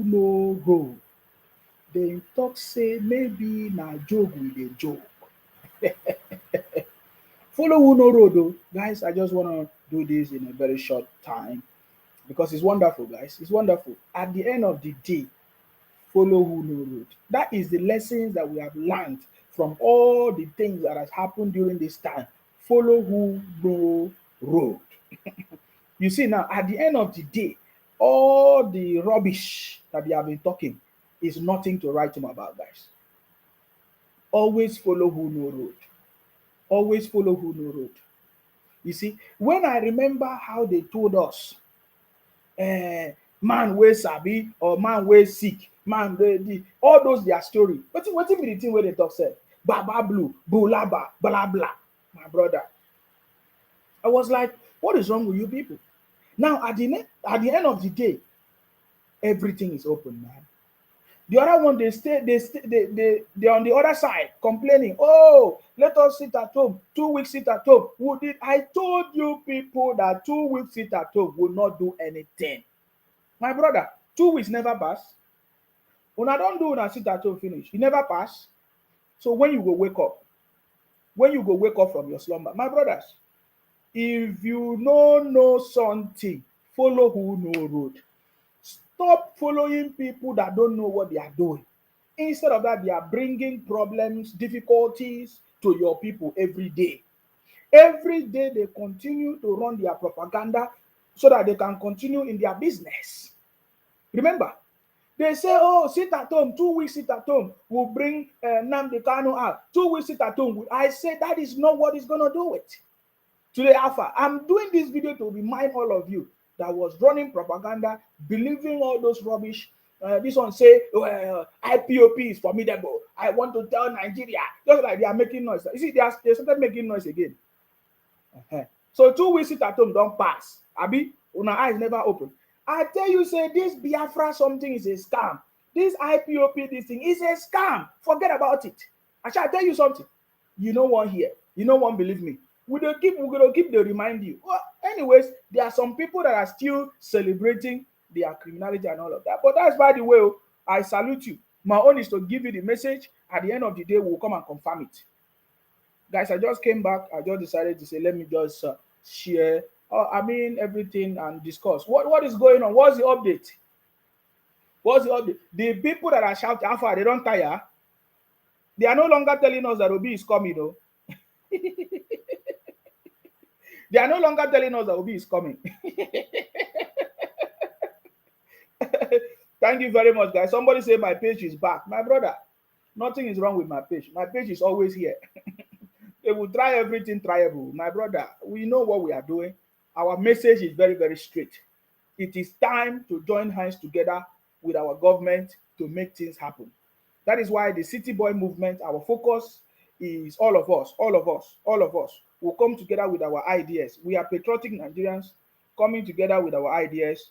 no road. Dem talk say maybe na joke we dey joke. Follow who no road o. Guys, I just wanna do this in a very short time because it's wonderful, guys. It's wonderful. At the end of the day, follow who no road. That is the lessons that we have learned from all the things that has happened during this time. Follow who no road. You see now, at the end of the day, all the rubbish that they have been talking is nothing to write home about, guys. Always follow who no road. Always follow who no road. You see, when I remember how they told us, man wey sabi or man wey sick, man wey all those their story. Wetin be the thing wey they talk say? Baba blue, bulaba, blah blah. My brother, I was like, what is wrong with you people? Now at the end of the day, everything is open, man. The other one, they on the other side complaining. Oh, let us sit at home. 2 weeks sit at home. Who did I told you people that 2 weeks sit at home will not do anything. My brother, 2 weeks never pass. Una don't do una sit at home finish. You never pass. So when you go wake up, when you go wake up from your slumber, my brothers, if you no know something, follow who know road. Stop following people that don't know what they are doing. Instead of that, they are bringing problems, difficulties to your people every day. Every day they continue to run their propaganda so that they can continue in their business. Remember, they say, oh, sit at home, 2 weeks sit at home will bring Namdi Kanu out. 2 weeks sit at home. I say that is not what is going to do it. Today, Alpha, I'm doing this video to remind all of you that was running propaganda, believing all those rubbish. This one say, IPOP is formidable. I want to tell Nigeria. Just like they are making noise. You see, they started making noise again. So 2 weeks sit at home don't pass. Abi, una eyes never open. I tell you, say this Biafra something is a scam. This IPOP, this thing is a scam. Forget about it. I shall tell you something. You know one here. You know one believe me. We're gonna keep the remind you. Well, anyways, there are some people that are still celebrating their criminality and all of that. But that's by the way, I salute you. My own is to give you the message. At the end of the day, we'll come and confirm it. Guys, I just came back. I just decided to say, let me just share. Everything and discuss. What is going on? What's the update? What's the update? The people that are shouting, Alpha, they don't tire. They are no longer telling us that Obi is coming, though. They are no longer telling us that Obi is coming. Thank you very much, guys. Somebody say my page is back. My brother, nothing is wrong with my page. My page is always here. They will try everything tryable. My brother, we know what we are doing. Our message is very, very straight. It is time to join hands together with our government to make things happen. That is why the City Boy movement, our focus is all of us, all of us, all of us will come together with our ideas. We are patriotic Nigerians coming together with our ideas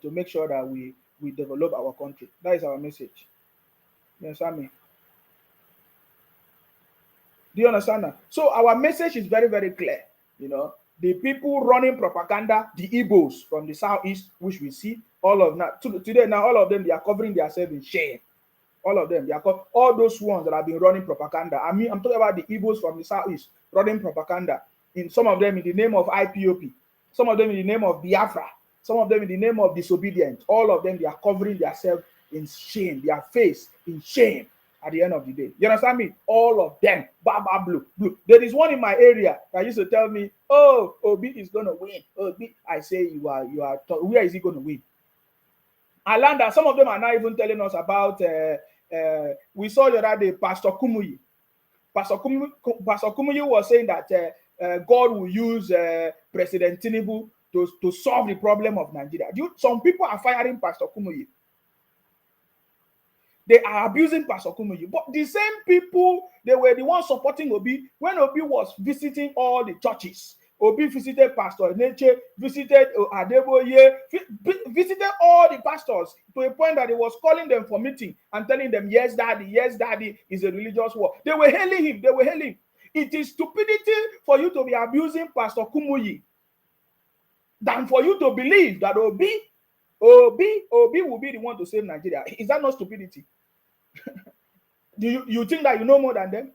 to make sure that we develop our country. That is our message. You understand me? Do you understand that? So our message is very, very clear. You know, the people running propaganda, the Igbos from the southeast, which we see, all of that today now, all of them they are covering themselves in shame. All of them, they are called all those ones that have been running propaganda. I mean, I'm talking about the Igbos from the southeast running propaganda. In some of them in the name of IPOP, some of them in the name of Biafra, some of them in the name of disobedience. All of them they are covering themselves in shame, their face in shame. At the end of the day, you understand me? All of them, Baba blue, blue. There is one in my area that used to tell me, "Oh, Obi is gonna win." Obi, I say, you are. Where is he gonna win? I learned that some of them are not even telling us about. We saw the other day, Pastor Kumuyi. Pastor Kumuyi was saying that God will use President Tinubu to solve the problem of Nigeria. Some people are firing Pastor Kumuyi. They are abusing Pastor Kumuyi. But the same people, they were the ones supporting Obi when Obi was visiting all the churches. Obi visited Pastor Neche, visited Adeboye, visited all the pastors to a point that he was calling them for meeting and telling them, yes, daddy, is a religious war. They were hailing him. They were hailing. It is stupidity for you to be abusing Pastor Kumuyi than for you to believe that Obi Obi will be the one to save Nigeria. Is that not stupidity? Do you think that you know more than them?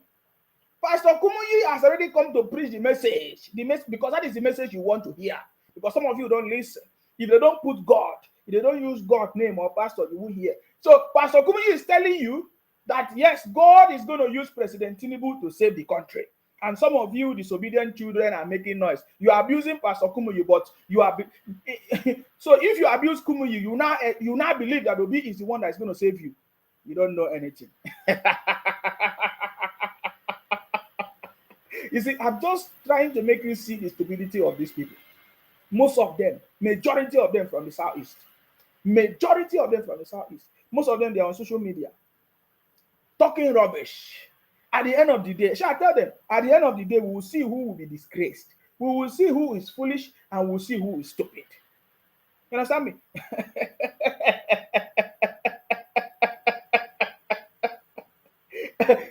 Pastor Kumuyi has already come to preach the message. Because that is the message you want to hear. Because some of you don't listen. If they don't put God, if they don't use God's name or pastor, you will hear. So Pastor Kumuyi is telling you that yes, God is going to use President Tinubu to save the country. And some of you disobedient children are making noise. You are abusing Pastor Kumuyi, but you are so if you abuse Kumuyi, you now believe that Obi is the one that is going to save you. You don't know anything. You see, I'm just trying to make you see the stupidity of these people. Most of them, majority of them from the southeast. Majority of them from the southeast. Most of them, they are on social media talking rubbish. At the end of the day, shall I tell them? At the end of the day, we will see who will be disgraced. We will see who is foolish and we'll see who is stupid. You understand me?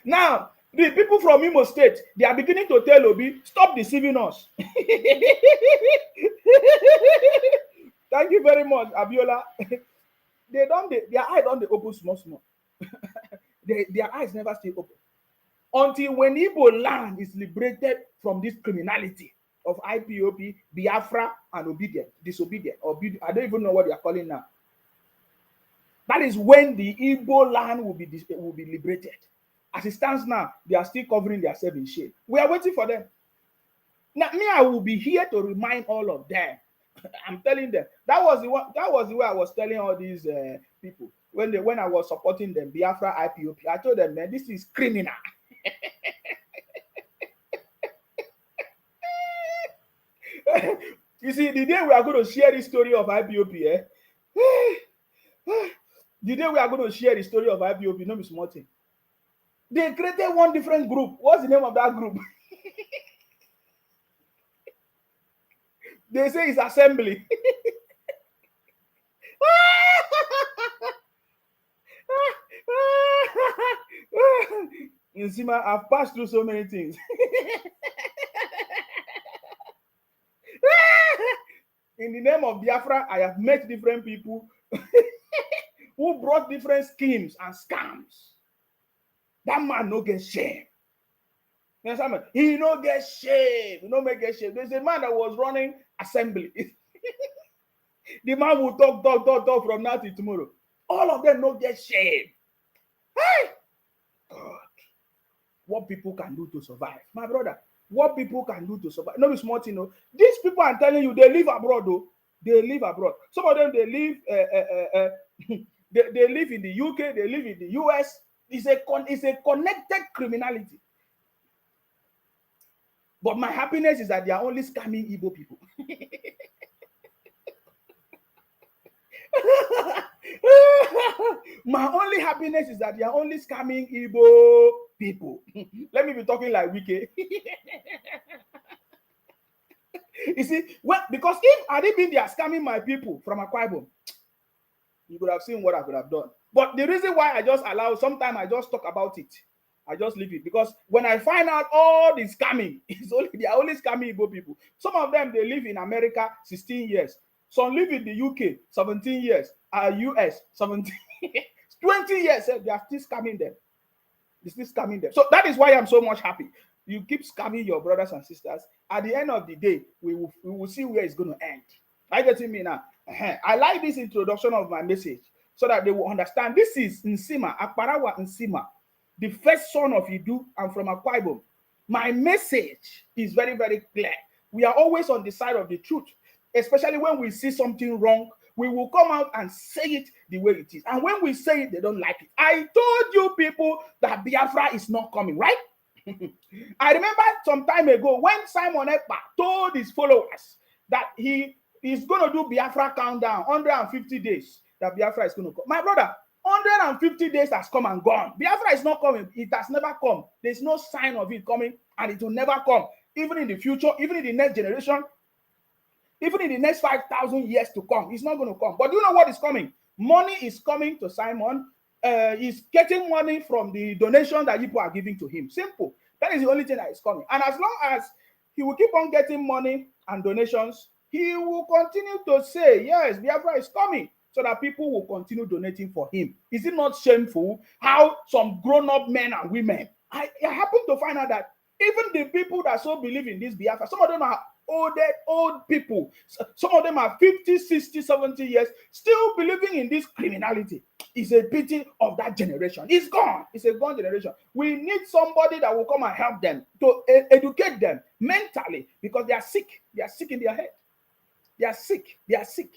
Now, the people from Imo State, they are beginning to tell Obi, stop deceiving us. Thank you very much, Abiola. Their eyes don't open small. Their eyes never stay open. Until when Igbo land is liberated from this criminality of IPOB, Biafra, and disobedient. I don't even know what they are calling now. That is when the Igbo land will be liberated. As it stands now, they are still covering themselves in shame. We are waiting for them. Now, me, I will be here to remind all of them. I'm telling them. That was the way I was telling all these people when I was supporting them, Biafra, IPOB. I told them, man, this is criminal. You see, the day we are going to share the story of IPOB, the day we are going to share the story of IPOB, no be small thing. They created one different group. What's the name of that group? They say it's assembly. Nsima, I've passed through so many things. In the name of Biafra, I have met different people who brought different schemes and scams. That man no get shame. You understand me? He no get shame. He no make get shame. There's a man that was running assembly. The man will talk from now till tomorrow. All of them no get shame. Hey! God. What people can do to survive. My brother, what people can do to survive. No be small thing, no. These people I'm telling you, they live abroad, though. They live abroad. Some of them, they live they live in the UK, they live in the US. It's a connected criminality. But my happiness is that they are only scamming Igbo people. My only happiness is that they are only scamming Igbo people. Let me be talking like Wike. You see, because if I didn't been there scamming my people from Akwa Ibom, you could have seen what I could have done. But the reason why I just allow, sometimes I just talk about it. I just leave it. Because when I find out all the scamming, they are only scamming Igbo people. Some of them, they live in America 16 years. Some live in the UK 17 years. US 17 20 years. They are still scamming them. They're still scamming them. So that is why I'm so much happy. You keep scamming your brothers and sisters. At the end of the day, we will see where it's going to end. Are you getting me now? I like this introduction of my message so that they will understand. This is Nsima, Akparawa Nsima, the first son of Idu. I'm from Akwa Ibom. My message is very, very clear. We are always on the side of the truth, especially when we see something wrong. We will come out and say it the way it is. And when we say it, they don't like it. I told you people that Biafra is not coming, right? I remember some time ago when Simon Ekpa told his followers that he is going to do Biafra countdown, 150 days, that Biafra is going to come. My brother, 150 days has come and gone. Biafra is not coming. It has never come. There's no sign of it coming, and it will never come. Even in the future, even in the next generation, even in the next 5,000 years to come, it's not going to come. But do you know what is coming? Money is coming to Simon. He's getting money from the donation that people are giving to him. Simple. That is the only thing that is coming. And as long as he will keep on getting money and donations, he will continue to say, yes, Biafra is coming. so that people will continue donating for him. Is it not shameful how some grown-up men and women, I happen to find out that even the people that so believe in this Biafra, some of them are old people. Some of them are 50, 60, 70 years, still believing in this criminality. It's a pity of that generation. It's gone. It's a gone generation. We need somebody that will come and help them, to educate them mentally, because they are sick. They are sick in their head. They are sick. They are sick.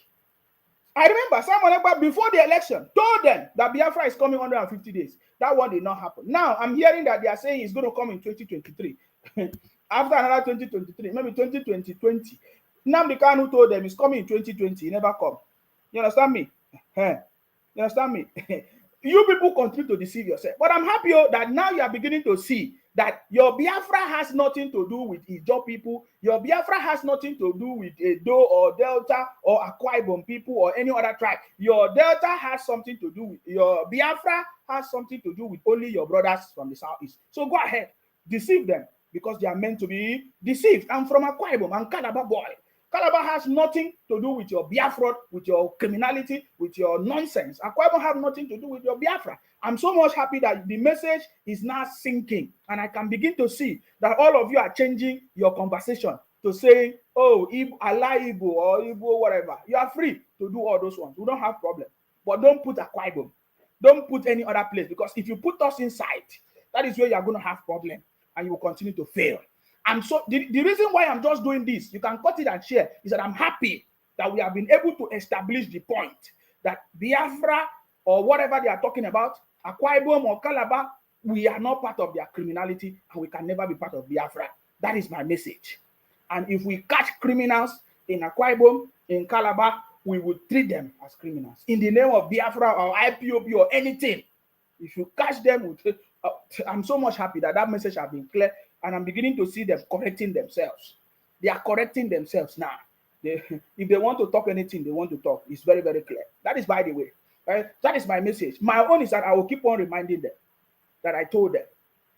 I remember someone before the election told them that Biafra is coming 150 days. That one did not happen. Now I'm hearing that they are saying it's going to come in 2023. After another 2023, maybe 2020. Nnamdi Kanu told them it's coming in 2020. He never come. You understand me? You understand me? You people continue to deceive yourself. But I'm happy that now you are beginning to see that your Biafra has nothing to do with Ijaw people. Your Biafra has nothing to do with Edo or Delta or Akwa Ibom people or any other tribe. Your Delta has something to do with, your Biafra has something to do with only your brothers from the southeast. So go ahead, deceive them, because they are meant to be deceived. I'm from Akwa Ibom, I'm Calabar boy. Calabar has nothing to do with your Biafra, with your criminality, with your nonsense. Akwa Ibom have nothing to do with your Biafra. I'm so much happy that the message is now sinking, and I can begin to see that all of you are changing your conversation to say, oh, Allah Igbo or Igbo, whatever. You are free to do all those ones. We don't have problem. But don't put Akwa Ibom. Don't put any other place, because if you put us inside, that is where you are going to have problem, and you will continue to fail. And so the reason why I'm just doing this, you can cut it and share, is that I'm happy that we have been able to establish the point that Biafra or whatever they are talking about, Akwa Ibom or Calabar, we are not part of their criminality, and we can never be part of Biafra. That is my message. And if we catch criminals in Akwa Ibom, in Calabar, we will treat them as criminals in the name of Biafra or IPOB or anything. If you catch them, I'm so much happy that that message has been clear. And I'm beginning to see them correcting themselves. They are correcting themselves now. If they want to talk anything, they want to talk. It's very, very clear. That is by the way. Right? That is my message. My own is that I will keep on reminding them that I told them.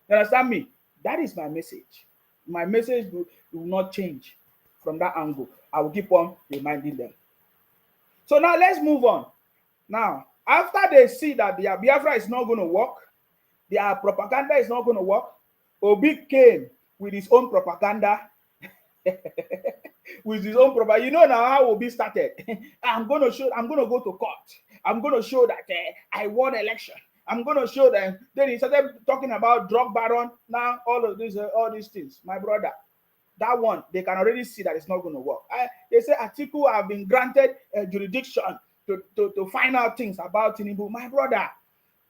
You understand me? That is my message. My message will not change from that angle. I will keep on reminding them. So now let's move on. Now, after they see that their Biafra is not going to work, their propaganda is not going to work, Obi came with his own propaganda. With his own propaganda. You know now how Obi started. I'm going to go to court. I'm going to show that I won election. I'm going to show them. Then he started talking about drug baron. Now all these things. My brother, that one, they can already see that it's not going to work. They say Atiku have been granted a jurisdiction to find out things about Tinubu. My brother,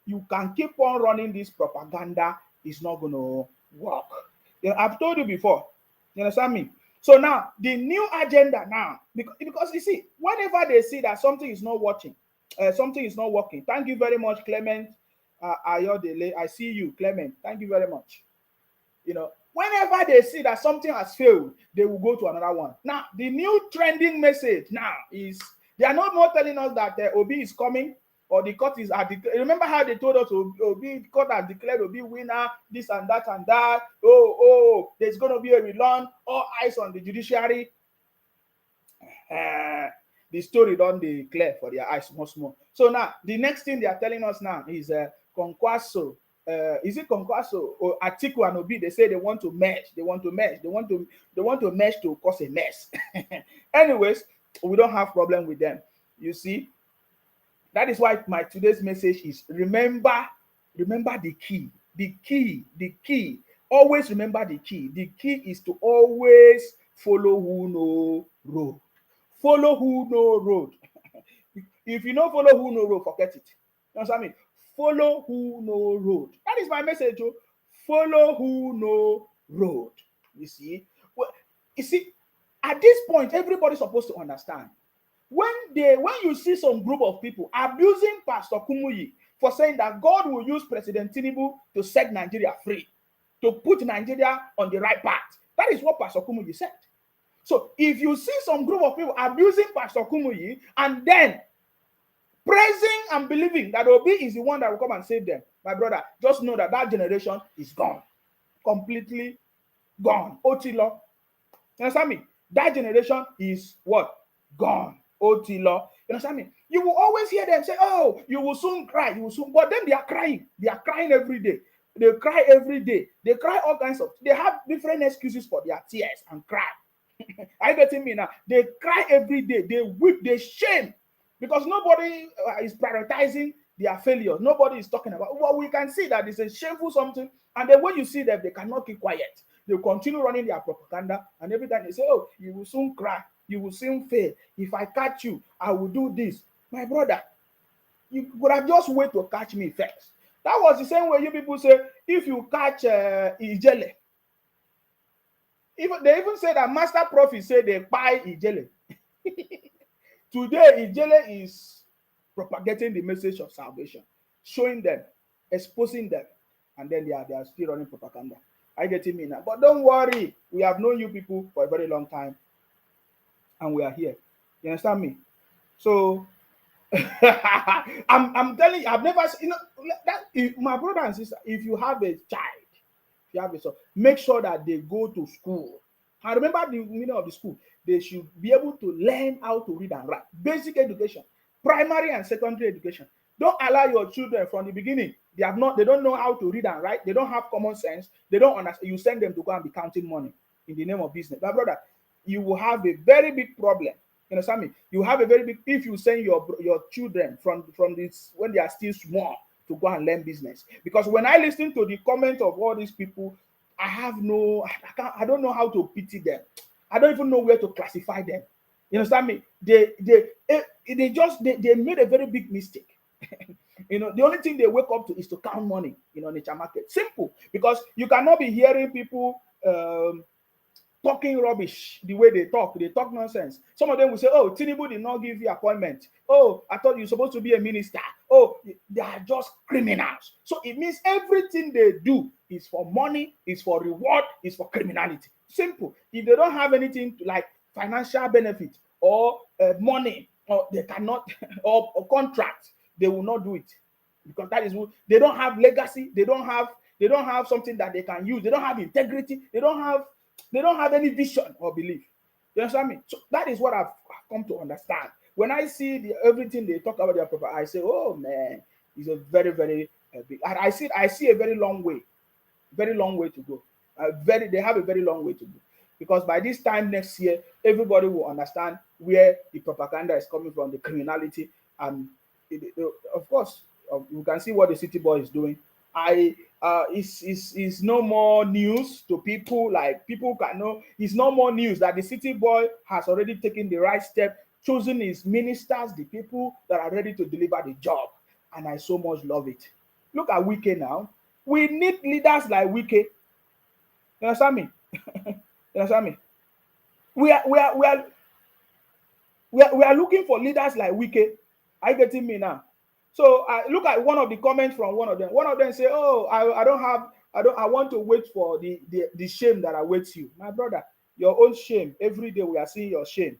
you can keep on running this propaganda. It's not going to work. You know, I've told you before. You understand me? So now the new agenda now, because you see, whenever they see that something is not working, Thank you very much, Clement Ayodele. I see you, Clement. Thank you very much. You know, whenever they see that something has failed, they will go to another one. Now, the new trending message now is they are not more telling us that Obi is coming, or the court is at the, remember how they told us Obi, court has declared Obi winner, this and that and that. Oh, there's going to be a rerun, all eyes on the judiciary. The story don't declare for their eyes much more. So now, the next thing they are telling us now is Kwankwaso. Is it Kwankwaso or Atiku and Obi? They say they want to merge. They want to merge to cause a mess. Anyways, we don't have problem with them. You see, that is why my today's message is remember the key. The key. Always remember the key. The key is to always follow who know road. Follow who know road. If you don't follow who know road, forget it. You understand me? Follow who know road. That is my message. Oh. Follow who know road. You see? Well, you see, at this point, everybody's supposed to understand. When you see some group of people abusing Pastor Kumuyi for saying that God will use President Tinubu to set Nigeria free, to put Nigeria on the right path. That is what Pastor Kumuyi said. So if you see some group of people abusing Pastor Kumuyi and then praising and believing that Obi is the one that will come and save them, my brother, just know that that generation is gone. Completely gone. Otilo. You understand me? That generation is what? Gone. Otilo. You understand me? You will always hear them say, oh, you will soon cry, you will soon, but then they are crying. They are crying every day. They cry every day. They cry all kinds of, they have different excuses for their tears and cry. Are you getting me now? They cry every day. They weep, they shame because nobody is prioritizing their failure. Nobody is talking about. Well, we can see that it's a shameful something, and then when you see them, they cannot keep quiet. They continue running their propaganda, and every time they say, "Oh, you will soon cry, you will soon fail. If I catch you, I will do this." My brother, you could have just wait to catch me first. That was the same way you people say, if you catch Ijele. Even they even say that master prophet say they buy Ijele. Today, Ijele is propagating the message of salvation, showing them, exposing them, and then they are still running propaganda. I get it now. But don't worry, we have known you people for a very long time, and we are here. You understand me? So I'm telling you, I've never seen, that if, my brother and sister, if you have a child, if you have a son, make sure that they go to school. And remember the meaning of the school. They should be able to learn how to read and write. Basic education, primary and secondary education. Don't allow your children from the beginning. They don't know how to read and write. They don't have common sense. They don't understand. You send them to go and be counting money in the name of business. My brother, you will have a very big problem. You understand me? You have a very big, if you send your children from this when they are still small to go and learn business. Because when I listen to the comment of all these people, I don't know how to pity them. I don't even know where to classify them. You understand me? They made a very big mistake. You know, the only thing they wake up to is to count money in nature market. Simple. Because you cannot be hearing people talking rubbish the way they talk nonsense. Some of them will say, oh, Tinubu did not give you appointment. Oh, I thought you're supposed to be a minister. Oh, they are just criminals. So it means everything they do is for money, is for reward, is for criminality. Simple. If they don't have anything like financial benefit or money, or they cannot or contract, they will not do it, because that is what they don't have. Legacy, they don't have something that they can use. They don't have integrity. They don't have any vision or belief. You understand me? So that is what I've come to understand. When I see everything they talk about their proper, I say, oh man, it's a very, very big. And I see a very long way to go. They have a very long way to go, because by this time next year, everybody will understand where the propaganda is coming from, the criminality, and of course, you can see what the city boy is doing. It's no more news to people. Like, people can know it's no more news that the city boy has already taken the right step, choosing his ministers, the people that are ready to deliver the job. And I so much love it. Look at Wike now. We need leaders like Wike. You understand me? You understand me? We are looking for leaders like Wike. Are you getting me now? So I look at one of the comments from one of them. One of them say, "Oh, I want to wait for the shame that awaits you." My brother, your own shame. Every day we are seeing your shame.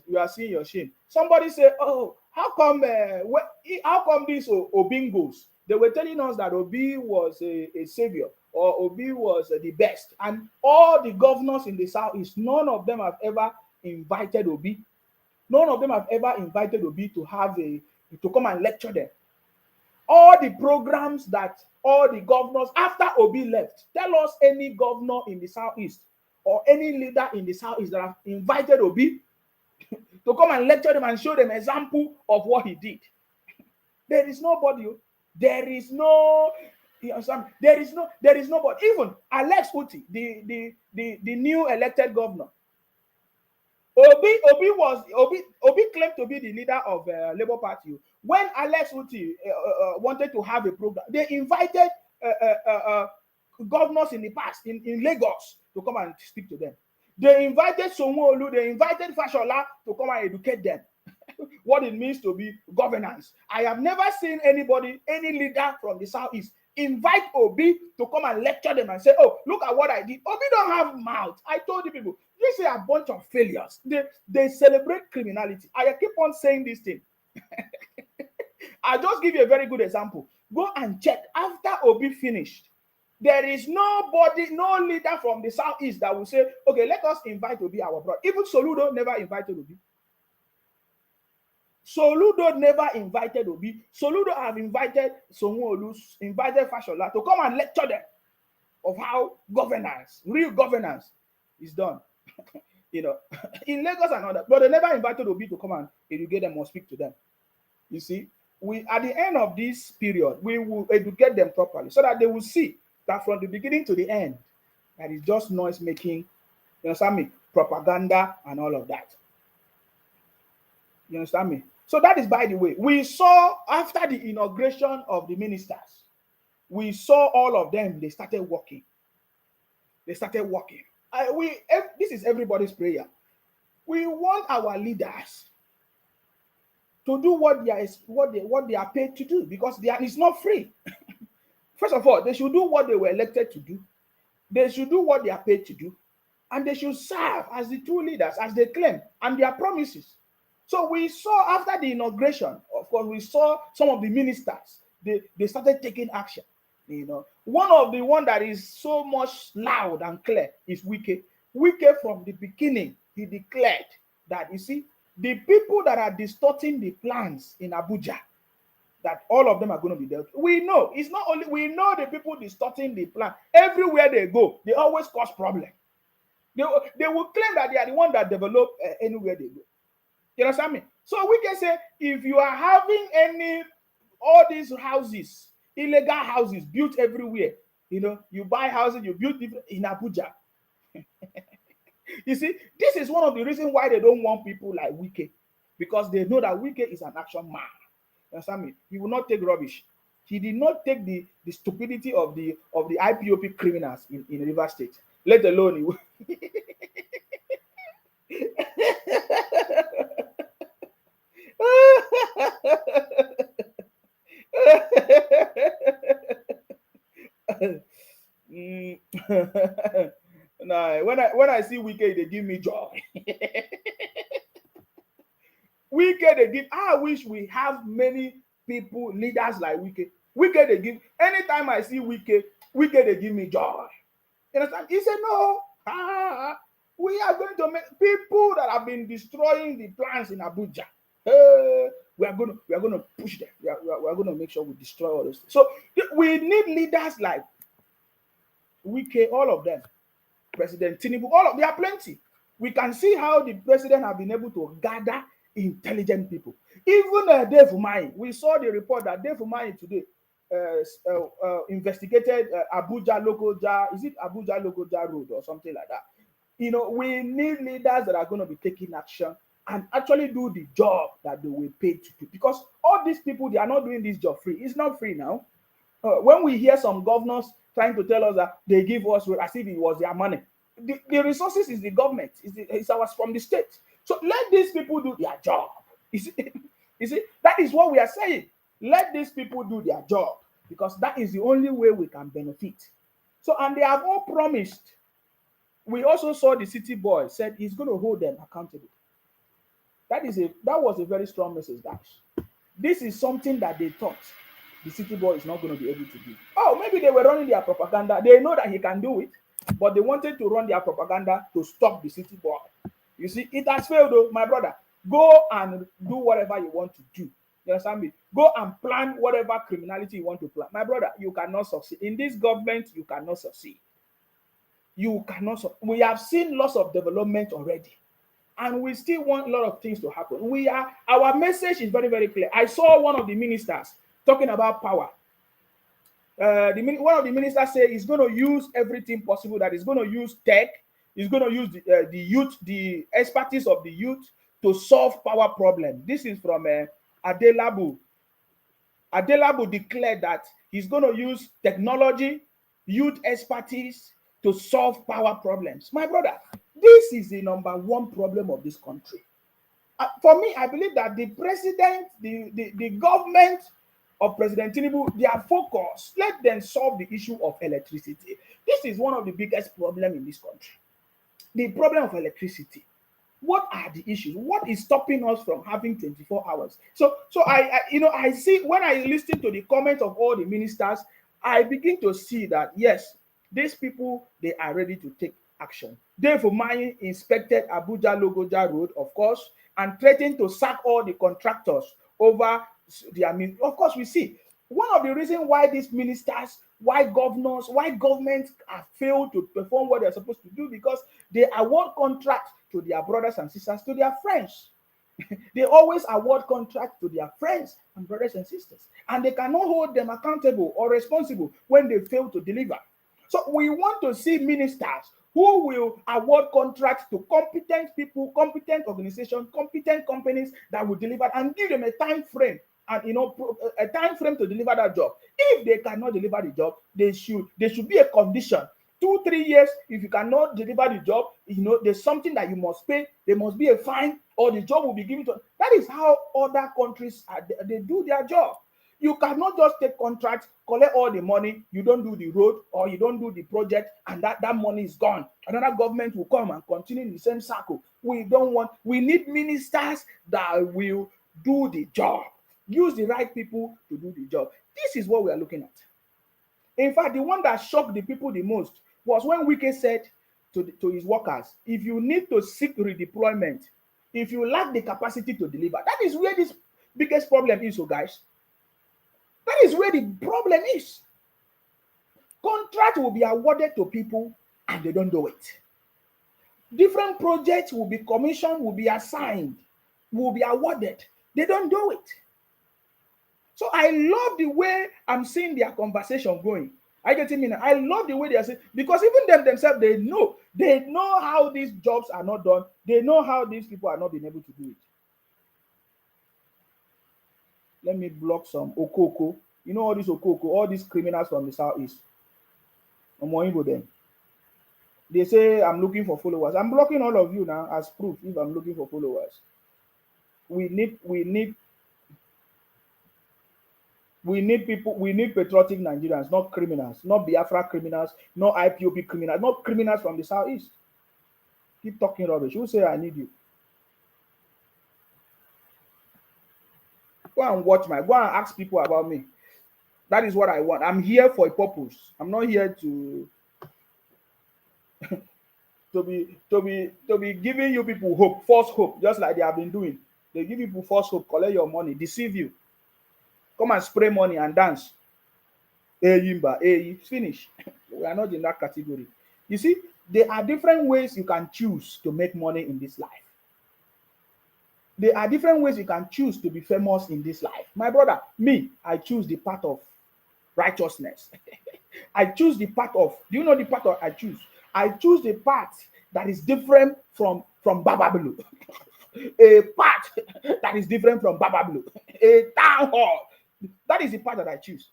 We are seeing your shame. Somebody say, "Oh, how come these Obingos?" They were telling us that Obi was a savior, or Obi was the best, and all the governors in the Southeast, none of them have ever invited Obi. None of them have ever invited Obi to come and lecture them. All the programs that all the governors after Obi left, tell us any governor in the Southeast or any leader in the Southeast that have invited Obi to come and lecture them and show them example of what he did. There is nobody. There is no. There is nobody. Even Alex Uti, the new elected governor. Obi claimed to be the leader of Labour Party. When Alex Uti wanted to have a program, they invited governors in the past in Lagos to come and speak to them. They invited Sanwo-Olu, they invited Fashola to come and educate them what it means to be governance. I have never seen any leader from the Southeast invite Obi to come and lecture them and say, "Oh, look at what I did." Obi don't have mouth. I told you people, this is a bunch of failures. They celebrate criminality. I keep on saying this thing. I'll just give you a very good example. Go and check. After Obi finished, there is nobody, no leader from the Southeast that will say, "Okay, let us invite Obi, our brother." Even Soludo never invited Obi. Soludo never invited Obi. Soludo have invited Sonwo-Olu, invited Fashola to come and lecture them of how governance, real governance, is done. In Lagos and all that. But they never invited Obi to come and educate them or speak to them. You see, we at the end of this period, we will educate them properly so that they will see that from the beginning to the end, that is just noise making, you understand me, propaganda and all of that. You understand me? So that is, by the way, we saw after the inauguration of the ministers, we saw all of them, they started working. They started working. This is everybody's prayer. We want our leaders to do what they are paid to do, because it's not free. First of all, they should do what they were elected to do. They should do what they are paid to do. And they should serve as the true leaders, as they claim, and their promises. So we saw after the inauguration, of course, we saw some of the ministers, they started taking action. One that is so much loud and clear is Wike. Wike, from the beginning, he declared that, you see, the people that are distorting the plans in Abuja, that all of them are going to be dealt with. We know, it's not only, we know the people distorting the plan. Everywhere they go, they always cause problems. They will claim that they are the one that develop anywhere they go. You understand me? So we can say, if you are having all these houses, illegal houses built everywhere, you buy houses, you build in Abuja. You see, this is one of the reasons why they don't want people like Wike, because they know that Wike is an action man. You understand me? He will not take rubbish. He did not take the stupidity of the IPOP criminals in Rivers State, let alone Nah, when I see Wike, they give me joy. Wike, they give. I wish we have many people, leaders like Wike. Wike, they give. Anytime I see Wike, they give me joy. You understand? He said, no, we are going to make people that have been destroying the plans in Abuja. We are going to push them. We are going to make sure we destroy all those things. So we need leaders like Wike, all of them. President Tinubu, there are plenty. We can see how the president have been able to gather intelligent people. Even Dave Umahi, we saw the report that Dave Umahi today investigated Abuja Lokoja. Is it Abuja Lokoja Road or something like that? We need leaders that are going to be taking action and actually do the job that they were paid to do. Because all these people, they are not doing this job free. It's not free now. When we hear some governors trying to tell us that they give us as if it was their money, the resources is the government. It's ours from the state. So let these people do their job. You see, that is what we are saying. Let these people do their job, because that is the only way we can benefit. So, and they have all promised. We also saw the city boy said he's going to hold them accountable. That was a very strong message, guys. This is something that they thought the city boy is not going to be able to do. Oh, maybe they were running their propaganda. They know that he can do it, but they wanted to run their propaganda to stop the city boy. You see, it has failed though, my brother. Go and do whatever you want to do. You understand me? Go and plan whatever criminality you want to plan. My brother, you cannot succeed. In this government, you cannot succeed. You cannot. We have seen lots of development already, and we still want a lot of things to happen. Our message is very, very clear. I saw one of the ministers talking about power. One of the ministers said he's going to use everything possible, that he's going to use tech, he's going to use the youth, the expertise of the youth to solve power problem. This is from Adelabu. Adelabu declared that he's going to use technology, youth expertise to solve power problems. My brother, this is the number one problem of this country. For me, I believe that the president, the government of President Tinubu, their focus, let them solve the issue of electricity. This is one of the biggest problems in this country. The problem of electricity. What are the issues? What is stopping us from having 24 hours? So I see, when I listen to the comments of all the ministers, I begin to see that, yes, these people, they are ready to take action. Dave Umahi inspected Abuja Lokoja Road, of course, and threatened to sack all the contractors over their ministry. Of course, we see one of the reasons why these ministers, why governors, why governments have failed to perform what they're supposed to do, because they award contracts to their brothers and sisters, to their friends. They always award contracts to their friends and brothers and sisters, and they cannot hold them accountable or responsible when they fail to deliver. So we want to see ministers who will award contracts to competent people, competent organizations, competent companies that will deliver, and give them a time frame, and a time frame to deliver that job. If they cannot deliver the job, there should be a condition. 2-3 years, if you cannot deliver the job, there's something that you must pay. There must be a fine, or the job will be given to. That is how other countries they do their job. You cannot just take contracts, collect all the money, you don't do the road or you don't do the project, and that money is gone. Another government will come and continue in the same circle. We need ministers that will do the job. Use the right people to do the job. This is what we are looking at. In fact, the one that shocked the people the most was when Wike said to his workers, if you need to seek redeployment, if you lack the capacity to deliver, that is where this biggest problem is, so guys. That is where the problem is. Contract will be awarded to people and they don't do it. Different projects will be commissioned, will be assigned, will be awarded. They don't do it. So I love the way I'm seeing their conversation going. I get it. I love the way they are saying, because even them themselves, they know how these jobs are not done. They know how these people are not being able to do it. Let me block some Okoko. You know all these Okoko, all these criminals from the southeast. They say I'm looking for followers. I'm blocking all of you now as proof if I'm looking for followers. We need people, we need patriotic Nigerians, not criminals, not Biafra criminals, not IPOP criminals, not criminals from the southeast. Keep talking rubbish. Who say I need you? Go and watch go and ask people about me. That is what I want. I'm here for a purpose. I'm not here to be giving you people hope, false hope, just like they have been doing. They give people false hope, collect your money, deceive you. Come and spray money and dance. Finish. We are not in that category. You see, there are different ways you can choose to make money in this life. There are different ways you can choose to be famous in this life. My brother, me, I choose the path of righteousness. I choose the path of, do you know the path of I choose? I choose the path that is different from Baba Blue. A path that is different from Baba Blue. A town hall. That is the path that I choose.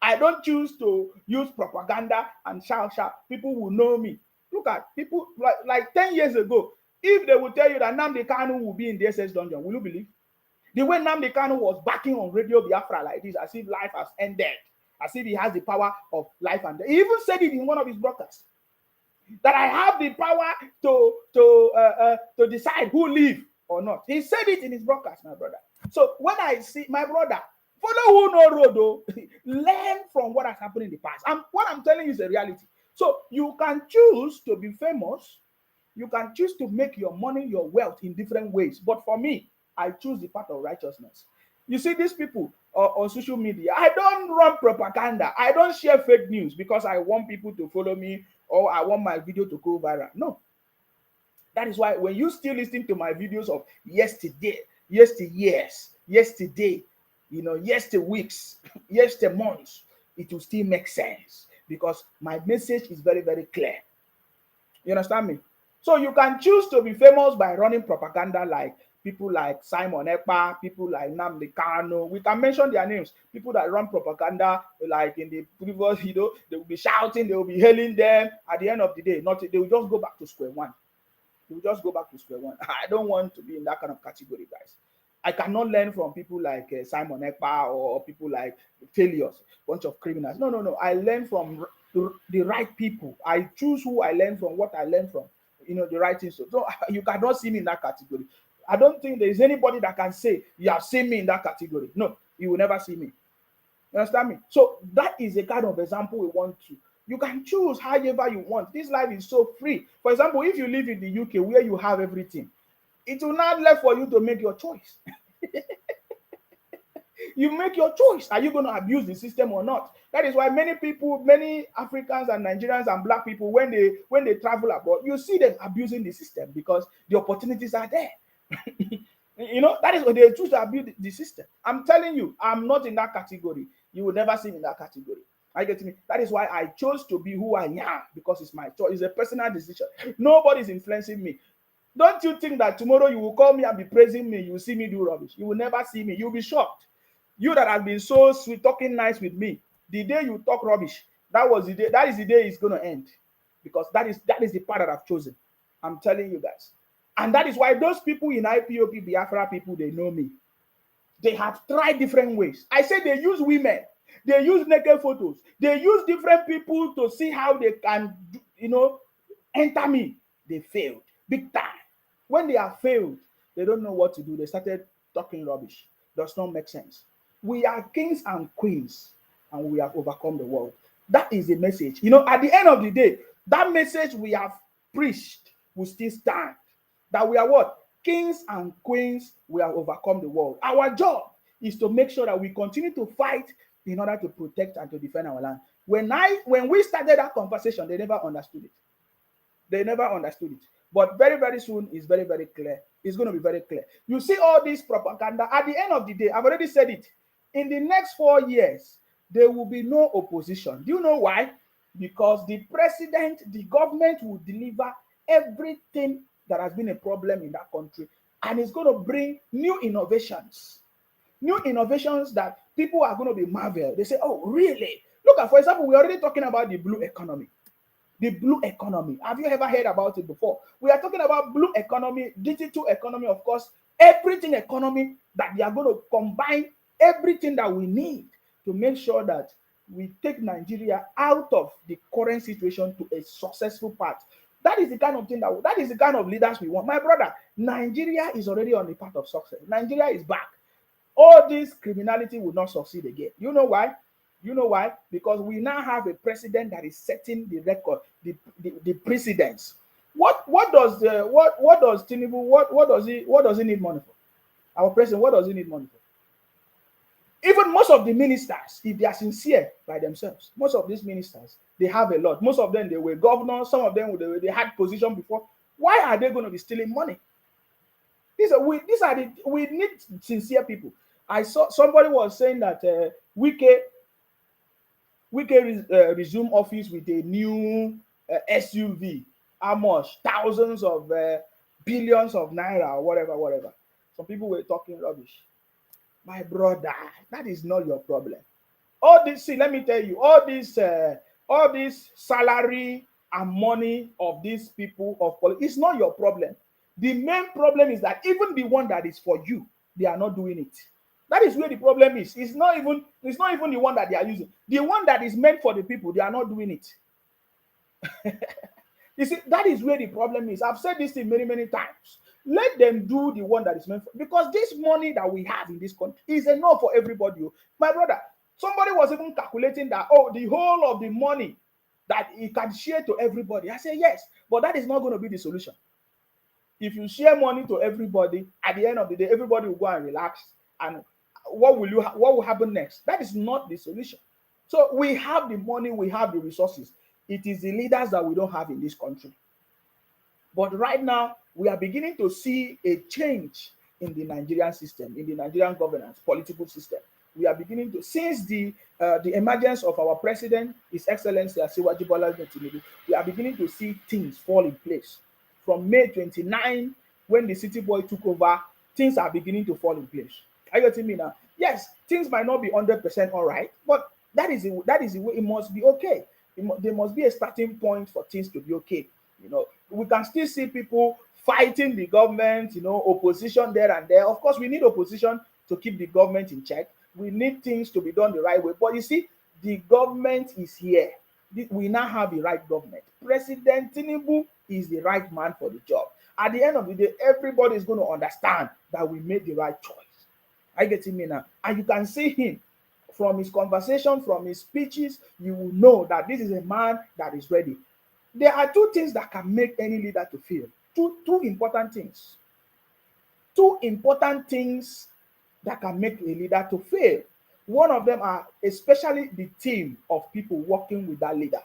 I don't choose to use propaganda and shout. People will know me. Look at people like 10 years ago. If they will tell you that Nnamdi Kanu will be in the SS dungeon, will you believe? The way Nnamdi Kanu was backing on Radio Biafra like this, as if life has ended, as if he has the power of life and death. He even said it in one of his broadcasts, that I have the power to decide who live or not. He said it in his broadcast, my brother. So when I see my brother, follow who know road, though, learn from what has happened in the past. And what I'm telling you is a reality. So you can choose to be famous. You can choose to make your money, your wealth in different ways. But for me, I choose the path of righteousness. You see, these people on social media, I don't run propaganda. I don't share fake news because I want people to follow me or I want my video to go viral. No. That is why when you still listen to my videos of yesterday, yesteryears, yesterday, yesterday weeks, yesterday months, it will still make sense because my message is very, very clear. You understand me? So you can choose to be famous by running propaganda like people like Simon Ekpa, people like Nnamdi Kanu. We can mention their names. People that run propaganda like in the previous, they will be shouting, they will be hailing them. At the end of the day, they will just go back to square one. They will just go back to square one. I don't want to be in that kind of category, guys. I cannot learn from people like Simon Ekpa or people like failures, bunch of criminals. No. I learn from the right people. I choose who I learn from, what I learn from. The right things. So you cannot see me in that category. I don't think there is anybody that can say you have seen me in that category. No, you will never see me. You understand me? So that is a kind of example we want to. You can choose however you want. This life is so free. For example, if you live in the UK where you have everything, It will not left for you to make your choice. You make your choice. Are you going to abuse the system or not? That is why many people, many Africans and Nigerians and black people, when they travel abroad, you see them abusing the system because the opportunities are there. That is what they choose to abuse the system. I'm telling you, I'm not in that category. You will never see me in that category. I get me. That is why I chose to be who I am, because it's my choice. It's a personal decision. Nobody's influencing me. Don't you think that tomorrow you will call me and be praising me? You will see me do rubbish. You will never see me. You'll be shocked. You that have been so sweet, talking nice with me, the day you talk rubbish, that is the day it's going to end, because that is the path that I've chosen. I'm telling you guys. And that is why those people in IPOP, Biafra people, they know me. They have tried different ways. I say they use women. They use naked photos. They use different people to see how they can, enter me. They failed big time. When they have failed, they don't know what to do. They started talking rubbish. Does not make sense. We are kings and queens, and we have overcome the world. That is the message. At the end of the day, that message we have preached will still stand. That we are what? Kings and queens, we have overcome the world. Our job is to make sure that we continue to fight in order to protect and to defend our land. When we started that conversation, they never understood it. They never understood it. But very, very soon, it's very, very clear. It's going to be very clear. You see all this propaganda. At the end of the day, I've already said it. In the next 4 years, there will be no opposition. Do you know why? Because the president, the government will deliver everything that has been a problem in that country. And it's going to bring new innovations. New innovations that people are going to be marveled. They say, oh, really? Look at, for example, we're already talking about the blue economy. The blue economy. Have you ever heard about it before? We are talking about blue economy, digital economy, of course, everything economy, that they are going to combine everything that we need to make sure that we take Nigeria out of the current situation to a successful path. That is the kind of thing that is the kind of leaders we want. My brother, Nigeria is already on the path of success. Nigeria is back. All this criminality will not succeed again. You know why? You know why? Because we now have a president that is setting the record, the precedence. What does Tinubu, what does he need money for? Our president, what does he need money for? Even most of the ministers, if they are sincere by themselves, most of these ministers, they have a lot. Most of them, they were governors. Some of them, they had position before. Why are they going to be stealing money? We need sincere people. I saw somebody was saying that Wike resume office with a new SUV. How much? Thousands of billions of naira or whatever. Some people were talking rubbish. My brother, that is not your problem. All this, see, let me tell you, all this salary and money of these people of politics, it's not your problem. The main problem is that even the one that is for you, they are not doing it. That is where the problem is. It's not even the one that they are using. The one that is meant for the people, they are not doing it. You see, that is where the problem is. I've said this thing many, many times. Let them do the one that is meant for, because this money that we have in this country is enough for everybody. My brother, somebody was even calculating that, the whole of the money that he can share to everybody. I say yes, but that is not going to be the solution. If you share money to everybody, at the end of the day, everybody will go and relax. And what will happen next? That is not the solution. So we have the money, we have the resources. It is the leaders that we don't have in this country. But right now, we are beginning to see a change in the Nigerian system, in the Nigerian governance, political system. We are beginning to, since the emergence of our president, His Excellency Asiwaju Bola Tinubu, we are beginning to see things fall in place. From May 29, when the city boy took over, things are beginning to fall in place. Are you getting me now? Yes, things might not be 100% all right, but that is the way it must be okay. There must be a starting point for things to be okay. We can still see people fighting the government, opposition there and there. Of course, we need opposition to keep the government in check. We need things to be done the right way. But you see, the government is here. We now have the right government. President Tinubu is the right man for the job. At the end of the day, everybody is going to understand that we made the right choice. I get him now. And you can see him from his conversation, from his speeches. You will know that this is a man that is ready. There are two things that can make any leader to fail. Two important things. two important things that can make a leader to fail. One of them are especially the team of people working with that leader.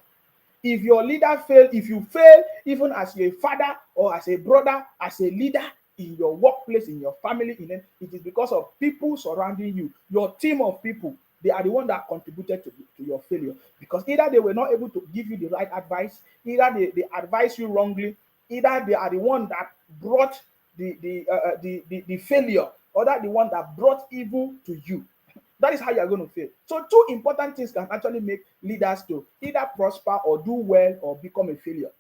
If your leader fail, if you fail, even as a father or as a brother, as a leader in your workplace, in your family, it is because of people surrounding you, your team of people. They are the one that contributed to your failure, because either they were not able to give you the right advice, either they advise you wrongly, either they are the one that brought the failure, or that the one that brought evil to you. That is how you are going to fail. So two important things can actually make leaders to either prosper or do well or become a failure.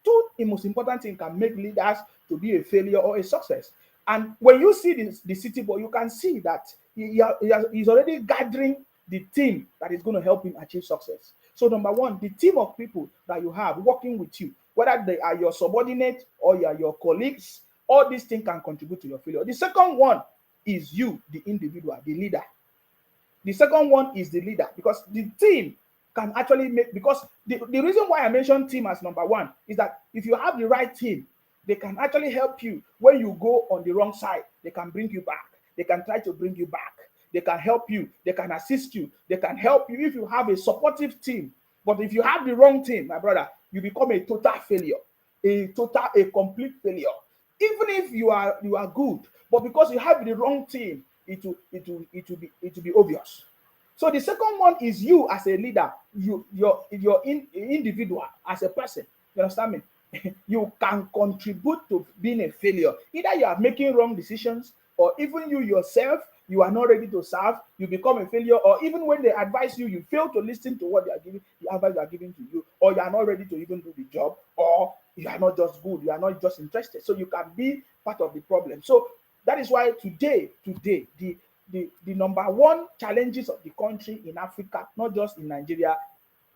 Two most important things can make leaders to be a failure or a success. And when you see the city boy, you can see that he's already gathering the team that is going to help him achieve success. So number one, the team of people that you have working with you, whether they are your subordinates or you are your colleagues, all these things can contribute to your failure. The second one is you, the individual, the leader. The second one is the leader, because the team can actually make, because the reason why I mentioned team as number one is that if you have the right team, they can actually help you when you go on the wrong side. They can bring you back. They can try to bring you back. They can help you. They can assist you. They can help you if you have a supportive team. But if you have the wrong team, my brother, you become a total failure, a complete failure. Even if you are good, but because you have the wrong team, it will be obvious. So the second one is you as a leader, your individual as a person. You understand me? You can contribute to being a failure. Either you are making wrong decisions, or even you yourself, you are not ready to serve, you become a failure, or even when they advise you, you fail to listen to what they are giving, the advice they are giving to you, or you are not ready to even do the job, or you are not just good, you are not just interested. So you can be part of the problem. So that is why today, the number one challenges of the country in Africa, not just in Nigeria,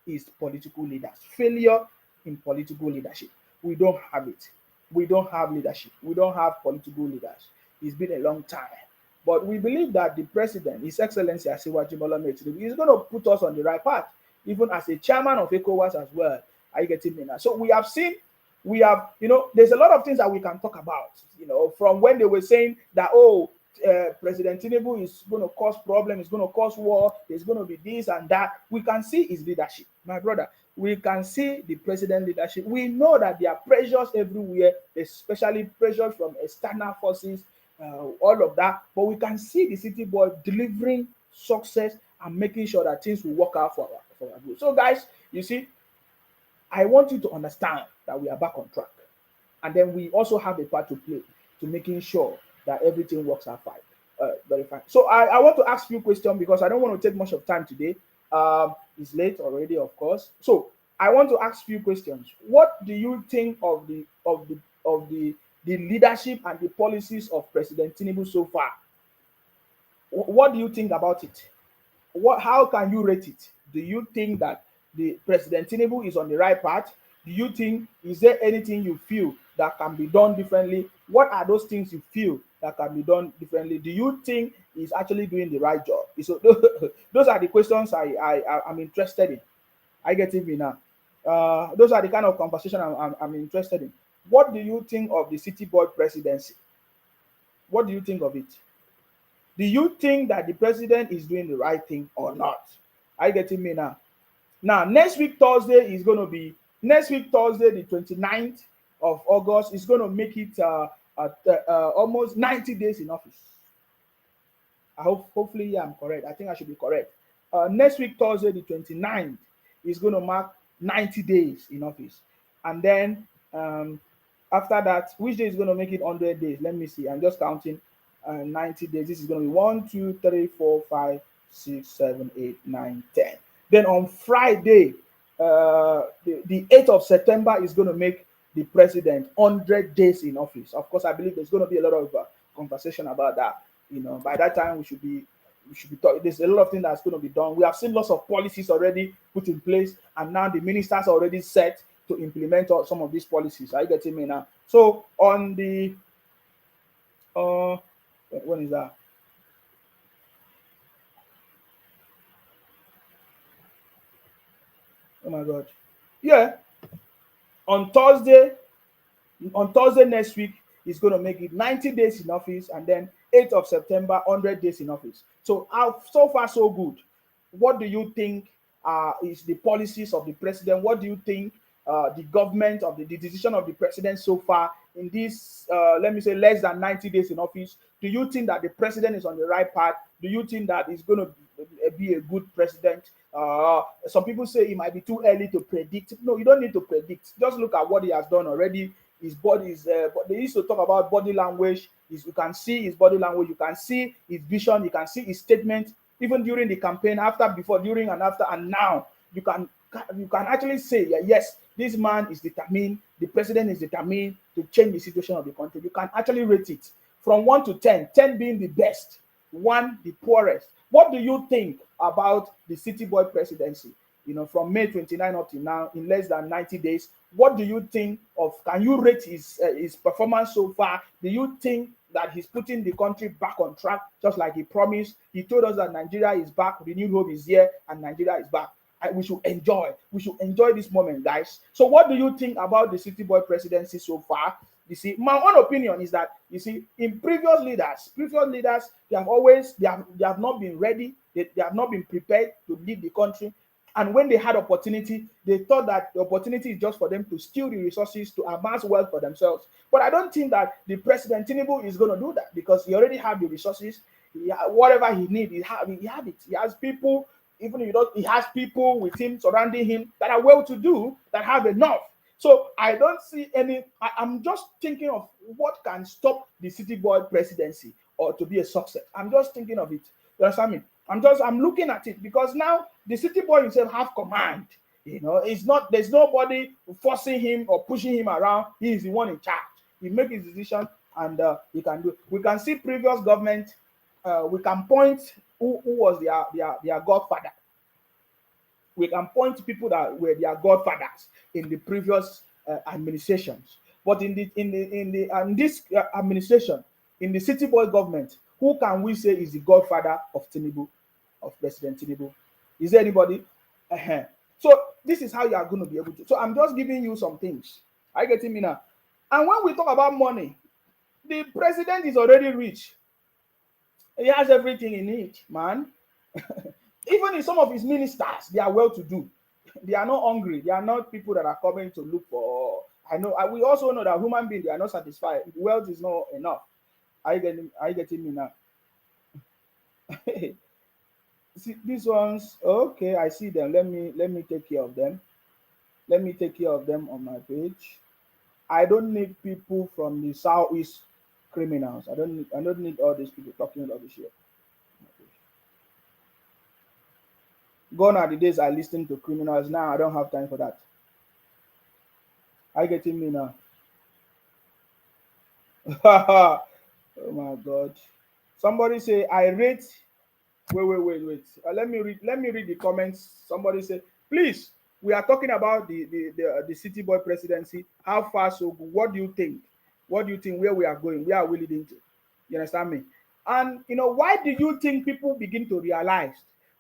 is political leaders. Failure in political leadership. We don't have it. We don't have leadership. We don't have political leaders. It's been a long time. But we believe that the president, His Excellency Asiwaju Bola Ahmed Tinubu, is going to put us on the right path, even as a chairman of ECOWAS as well. Are you getting me now? So we have seen, there's a lot of things that we can talk about, from when they were saying that, President Tinubu is going to cause problems, it's going to cause war, there's going to be this and that. We can see his leadership, my brother. We can see the president leadership. We know that there are pressures everywhere, especially pressures from external forces, all of that. But we can see the city boy delivering success and making sure that things will work out for our good. So, guys, you see, I want you to understand that we are back on track. And then we also have a part to play to making sure that everything works out fine. Very fine. So I want to ask you a question, because I don't want to take much of time today. It's late already, of course. So I want to ask you questions. What do you think of the leadership and the policies of President Tinubu so far? What do you think about it? How can you rate it? Do you think that the President Tinubu is on the right path? Do you think, is there anything you feel that can be done differently? What are those things you feel that can be done differently? Do you think he's actually doing the right job? So those are the questions I'm interested in. I get it now. Those are the kind of conversation I'm interested in. What do you think of the city board presidency? What do you think of it? Do you think that the president is doing the right thing or not? Are you getting me now? Now, next week, Thursday, the 29th of August, is going to make it almost 90 days in office. Hopefully, I'm correct. I think I should be correct. Next week, Thursday, the 29th, is going to mark 90 days in office. And then after that, which day is going to make it 100 days? Let me see. I'm just counting. 90 days. This is going to be 1, 2, 3, 4, 5, 6, 7, 8, 9, 10. Then on Friday, the 8th of September is going to make the president 100 days in office. Of course, I believe there's going to be a lot of conversation about that. By that time we should be talking. There's a lot of things that's going to be done. We have seen lots of policies already put in place, and now the ministers are already set to implement some of these policies. Are you getting me now? So on the when is that? Oh my God. Yeah. On Thursday next week is going to make it 90 days in office, and then 8th of September, 100 days in office. So, so far, so good. What do you think is the policies of the president? What do you think the government of the decision of the president so far in this, let me say, less than 90 days in office? Do you think that the president is on the right path? Do you think that he's going to be a good president? Some people say it might be too early to predict. No, you don't need to predict. Just look at what he has done already. His body is, they used to talk about body language. You can see his body language. You can see his vision. You can see his statement. Even during the campaign, after, before, during, and after, and now, you can actually say, yes, this man is determined, the president is determined to change the situation of the country. You can actually rate it from 1 to 10, 10 being the best, 1 the poorest. What do you think about the City Boy presidency? From May 29 up to now, in less than 90 days, what do you think of? Can you rate his performance so far? Do you think that he's putting the country back on track, just like he promised? He told us that Nigeria is back, renewed hope is here, and Nigeria is back. We should enjoy this moment, guys. So what do you think about the City Boy presidency so far? You see, my own opinion is that, you see, in previous leaders, they have not been ready, they have not been prepared to lead the country. And when they had opportunity, they thought that the opportunity is just for them to steal the resources, to amass wealth for themselves. But I don't think that the President Tinubu is going to do that, because he already have the resources. Whatever he needs, he have it. He has people, even if he has people with him, surrounding him, that are well-to-do, that have enough. So I don't see any. I'm just thinking of what can stop the City Boy presidency or to be a success. I'm just thinking of it. You understand me? I'm looking at it, because now the City Boy himself have command. There's nobody forcing him or pushing him around. He is the one in charge. He makes his decision, and he can do it. We can see previous government. We can point who was their godfather. We can point to people that were their godfathers in the previous administrations. But in this administration, in the City Boy government, who can we say is the godfather of Tinubu, of President Tinubu? Is there anybody? So this is how you are going to be able to. So I'm just giving you some things. Are you getting me now? And when we talk about money, the president is already rich. He has everything he needs, man. Even in some of his ministers, they are well-to-do. They are not hungry. They are not people that are coming to look for. We also know that human beings, they are not satisfied. Wealth is not enough. Are you getting me now? See, these ones, okay, I see them. Let me take care of them. Let me take care of them on my page. I don't need people from the southeast criminals. I don't need all these people talking about this shit. Gone are the days I listen to criminals. Now I don't have time for that. Are you getting me now? Oh my God. Somebody say I rate. Wait. Let me read the comments. Somebody say, please, we are talking about the City Boy presidency. How far so good? What do you think? What do you think where we are going? Where are we leading to? You understand me? And why do you think people begin to realize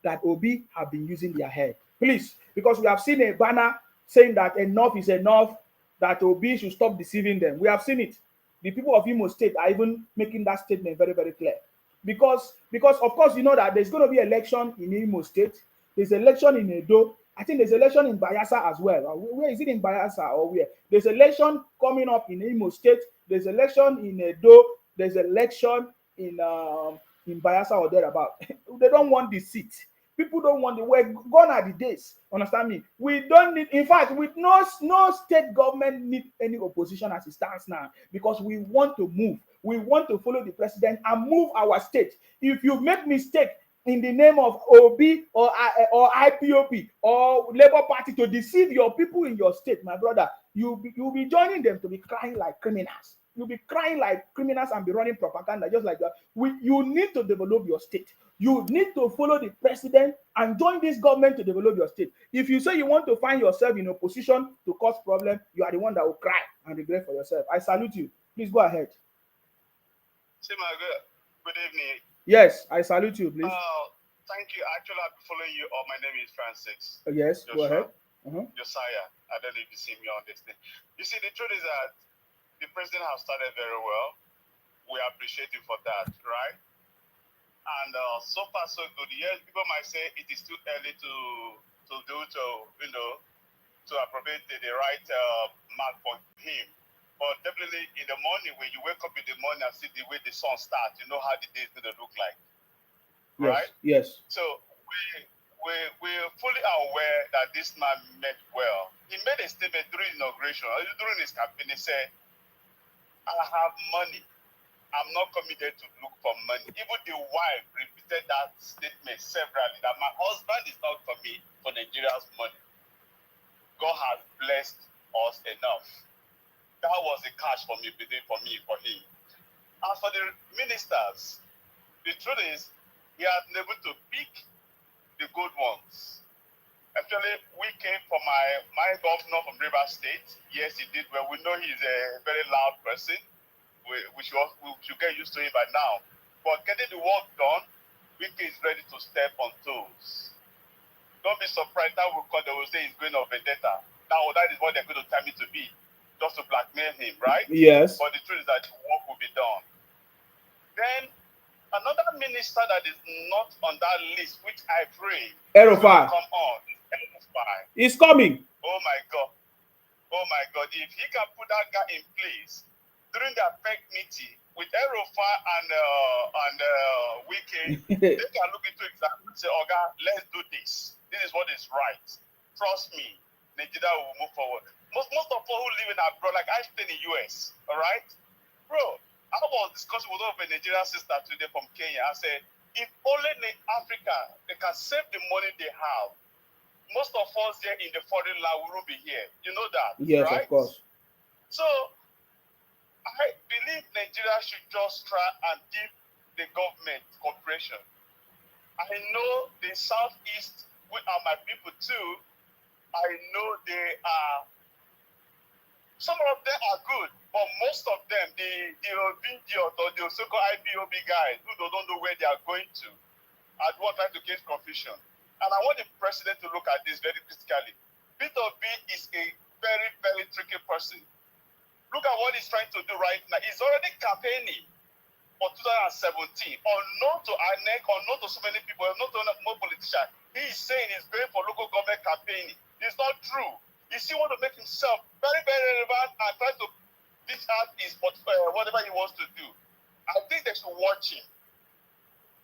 that Obi have been using their head? Please, because we have seen a banner saying that enough is enough, that Obi should stop deceiving them. We have seen it. The people of Imo State are even making that statement very, very clear. Because of course, you know that there's going to be election in Imo State. There's election in Edo. I think there's election in Bayelsa as well. Where is it, in Bayelsa or where? There's election coming up in Imo State. There's election in Edo. There's election in Bayelsa or thereabout. They don't want the seat. People don't want the way. Gone are the days. Understand me? We don't need, in fact, with no state government need any opposition as it stands now, because we want to move. We want to follow the president and move our state. If you make mistake in the name of OB or IPOP or Labour Party to deceive your people in your state, my brother, you'll be joining them to be crying like criminals. You'll be crying like criminals and be running propaganda just like that. You need to develop your state. You need to follow the president and join this government to develop your state. If you say you want to find yourself in a position to cause problem, you are the one that will cry and regret for yourself. I salute you. Please go ahead. Good evening. Yes, I salute you, please. Thank you. Actually, I've been following you. My name is Francis. Yes, Joshua. go ahead. Josiah. I don't know if you see me on this thing. You see, the truth is that the president has started very well. We appreciate you for that, right? And so far so good. Yes, people might say it is too early to do to to appropriate the right mark for him. But definitely in the morning, when you wake up in the morning and see the way the sun starts, you know how the day is going to look like, Yes, right? yes. So we're fully aware that this man meant well. He made a statement during inauguration, during his campaign. He said, "I have money. I'm not committed to look for money." Even the wife repeated that statement severally, that my husband is not coming for Nigeria's money. God has blessed us enough. That was the cash for me, for him. As for the ministers, the truth is, he has been able to pick the good ones. Actually, we came from my governor from Rivers State. Yes, he did well. We know he's a very loud person. We should get used to him by now. But getting the work done, Wike is ready to step on toes. Don't be surprised that they will say he's going on vendetta. Now that is what they're going to tell me to be, just to blackmail him, right? Yes. But the truth is that the work will be done. Then another minister that is not on that list, which I pray El-Rufai come on, is El-Rufai. He's coming. Oh my God. Oh my God. If he can put that guy in place during the PEC meeting with El-Rufai and Wike, they can look into it and say, "Oga, let's do this. This is what is right. Trust me, Nigeria will move forward." Most of all who live in abroad, like I stay in the US, all right? Bro, I was discussing with one of my Nigerian sisters today from Kenya. I said, if only in Africa they can save the money they have, most of us here in the foreign land will be here. You know that, yes, right? Of course. So I believe Nigeria should just try and give the government cooperation. I know the Southeast, which are my people too, I know they are, some of them are good, but most of them, the Obidiot or the so-called IPOB guys who don't know where they are going to, are the one trying to create confusion. And I want the president to look at this very critically. Peter Obi is a very, very tricky person. Look at what he's trying to do right now. He's already campaigning for 2017, unknown to INEC, unknown to so many people, unknown to more politicians. He is saying he's going for local government campaigning. It's not true. He still want to make himself very, very relevant and try to dish out his whatever he wants to do. I think they should watch him.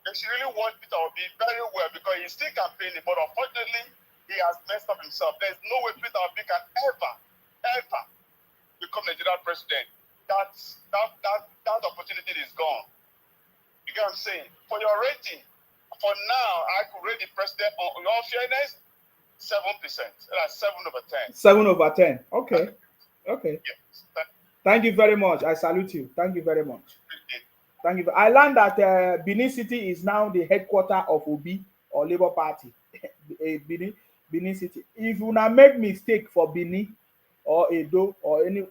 They should really watch Peter Obi very well because he's still campaigning, but unfortunately, he has messed up himself. There's no way Peter Obi can ever become Nigerian president. That opportunity is gone. You get what I'm saying? For your rating, for now, I could rate the president on your fairness 7%. That's 7/10. 7/10. Okay. Okay. Yes. Thank you very much. I salute you. Thank you very much. Thank you. I learned that Benin City is now the headquarters of Obi or Labour Party. Benin City. If you not make mistake for Benin or Edo or anything,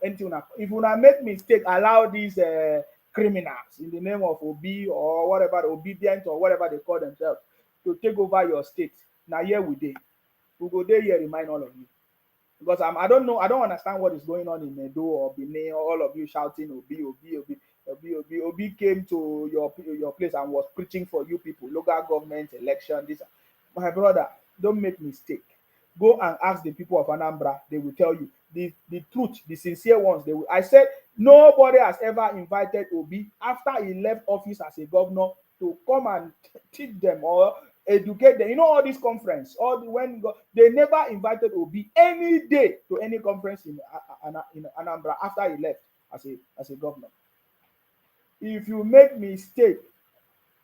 if you not make mistake, allow these criminals in the name of Obi or whatever, obedient or whatever they call themselves, to take over your state. Now here we dey. We go there here remind all of you. Because I don't know, I don't understand what is going on in Edo or Benin, all of you shouting Obi, Obi, Obi. Obi came to your place and was preaching for you people, local government election. This, my brother, don't make mistake. Go and ask the people of Anambra. They will tell you the truth, the sincere ones. They will. I said nobody has ever invited Obi after he left office as a governor to come and teach them or educate them. You know all this conference, they never invited Obi any day to any conference in Anambra after he left as a governor. If you make mistake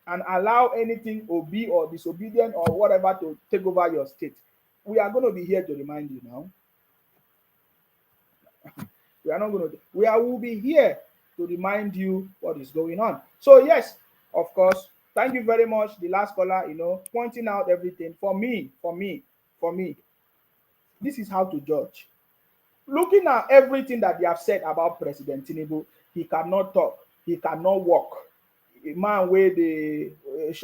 and allow anything Obi or disobedient or whatever to take over your state, we are going to be here to remind you now. We are not going to. We will be here to remind you what is going on. So yes, of course. Thank you very much. The last caller, pointing out everything for me. This is how to judge. Looking at everything that they have said about President Tinubu, he cannot talk. He cannot walk. A man where the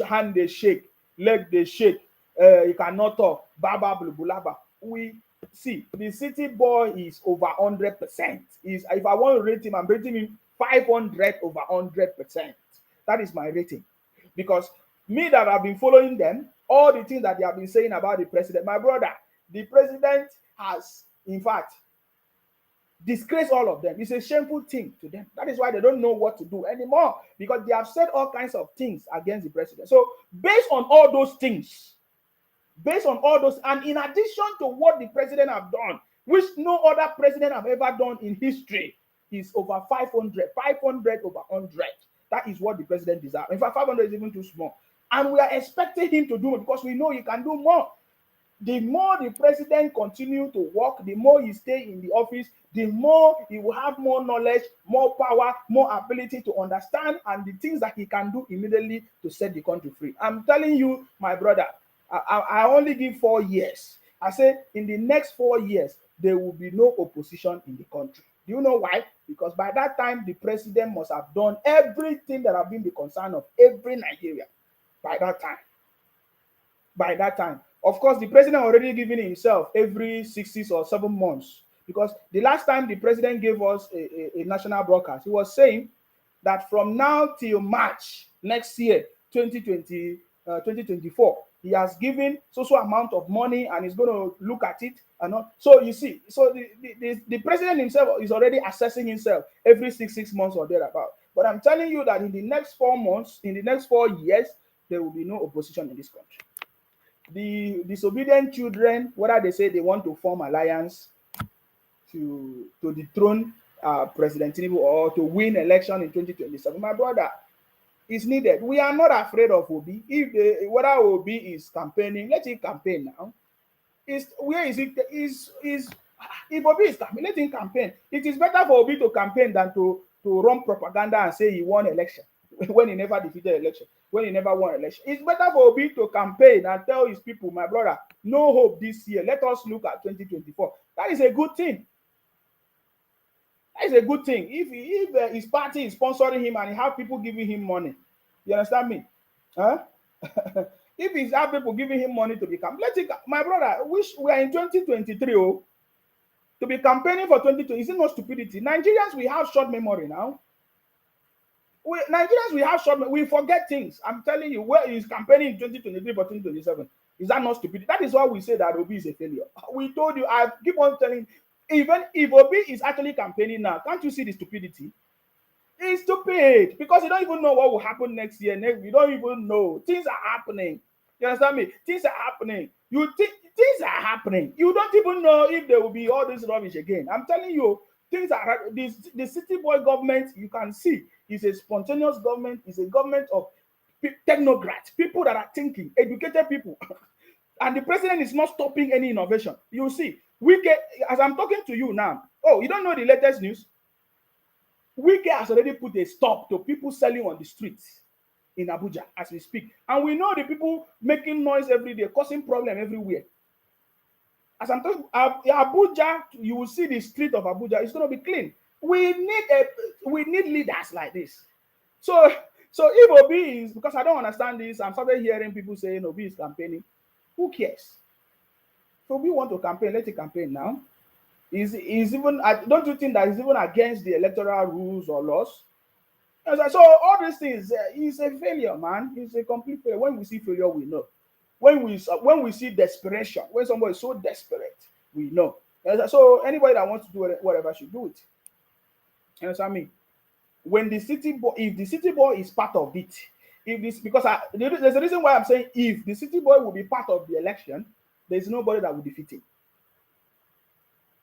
hand they shake, leg they shake, he cannot talk. Baba blubulaba. We see, the city boy is over 100%. Is if I want to rate him, I'm rating him 500 over 100%. That is my rating. Because me that have been following them, all the things that they have been saying about the president, my brother, the president has, in fact, disgrace all of them. It's a shameful thing to them. That is why they don't know what to do anymore, because they have said all kinds of things against the president. So based on all those things, and in addition to what the president have done, which no other president have ever done in history, is over 500 over 100. That is what the president deserves. In fact, 500 is even too small, and we are expecting him to do it because we know he can do more. The more the president continue to work, the more he stay in the office, the more he will have more knowledge, more power, more ability to understand, and the things that he can do immediately to set the country free. I'm telling you, my brother, I only give 4 years. I say in the next 4 years, there will be no opposition in the country. Do you know why? Because by that time, the president must have done everything that have been the concern of every Nigerian. By that time. Of course, the president already given himself every 6 or 7 months, because the last time the president gave us a national broadcast, he was saying that from now till March next year, 2024, he has given so amount of money and he's going to look at it. And all. So you see, so the president himself is already assessing himself every 6 months or thereabout. But I'm telling you that in the next 4 months, in the next 4 years, there will be no opposition in this country. The disobedient children, whether they say they want to form alliance to dethrone President Tinubu or to win election in 2027, my brother, is needed. We are not afraid of Obi. Whether Obi is campaigning, let him campaign now. If Obi is campaigning, let him campaign. It is better for Obi to campaign than to run propaganda and say he won election when he never defeated election, when he never won election. It's better for Obi to campaign and tell his people, my brother, no hope this year. Let us look at 2024. That is a good thing. That is a good thing. If his party is sponsoring him and he have people giving him money, you understand me? Huh? If he have people giving him money to become, let it, my brother, we are in 2023. Oh, to be campaigning for 2020, is it not stupidity? Nigerians, we have short memory now. Nigerians, we have short, we forget things. I'm telling you, where is campaigning in 2023 for 2027? Is that not stupidity? That is why we say that Obi is a failure. We told you, I keep on telling, even if Obi is actually campaigning now, can't you see the stupidity? It's stupid because you don't even know what will happen next year. You don't even know. Things are happening. You understand me? Things are happening. You think things are happening. You don't even know if there will be all this rubbish again. I'm telling you, things are the city boy government, you can see, is a spontaneous government, is a government of technocrats, people that are thinking, educated people. And the president is not stopping any innovation. You see, as I'm talking to you now, oh, you don't know the latest news? Wike has already put a stop to people selling on the streets in Abuja as we speak. And we know the people making noise every day, causing problem everywhere. As I'm talking, Abuja, you will see the street of Abuja, it's going to be clean. We need leaders like this. So if Obi is, because I don't understand this, I'm started hearing people saying Obi is campaigning. Who cares? If Obi want to campaign, let him campaign now. Is even, don't you think that is even against the electoral rules or laws? So all these things, is a failure, man. It's a complete failure. When we see failure, we know. When we see desperation, when somebody is so desperate, we know. So anybody that wants to do whatever should do it. You understand me? When the city boy, if the city boy is part of it, there's a reason why I'm saying if the city boy will be part of the election, there's nobody that will defeat him.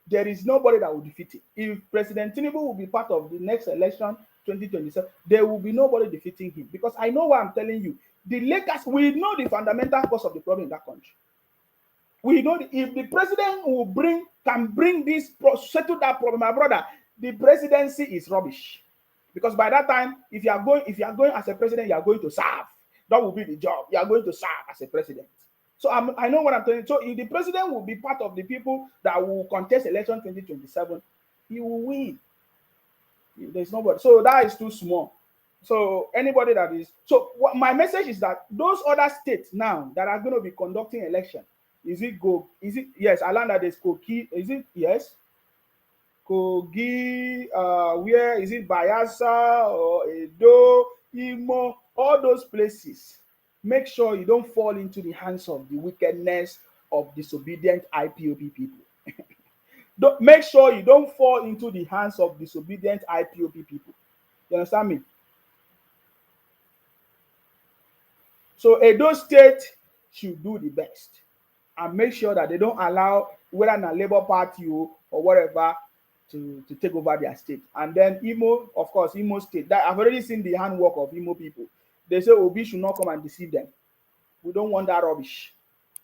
There is nobody that will defeat him. If President Tinubu will be part of the next election, 2027, there will be nobody defeating him. Because I know what I'm telling you. The Lakers, we know the fundamental cause of the problem in that country. We know if the president can bring this, settle that problem, my brother, the presidency is rubbish. Because by that time, if you are going as a president, you are going to serve. That will be the job. You are going to serve as a president. So I know what I'm telling you. So if the president will be part of the people that will contest election 2027, he will win. There's nobody. So that is too small. So anybody that is, so my message is that those other states now that are going to be conducting election, Is it go? Is it yes? I learned that there's Kogi. Is it yes? Kogi. Where is it? Bayelsa or Edo, Imo, all those places. Make sure you don't fall into the hands of the wickedness of disobedient IPOP people. Don't, make sure you don't fall into the hands of disobedient IPOP people. You understand me? So Edo State should do the best and make sure that they don't allow whether na Labour Party or whatever to take over their state. And then Imo, of course, Imo State. That I've already seen the handwork of Imo people. They say Obi should not come and deceive them. We don't want that rubbish.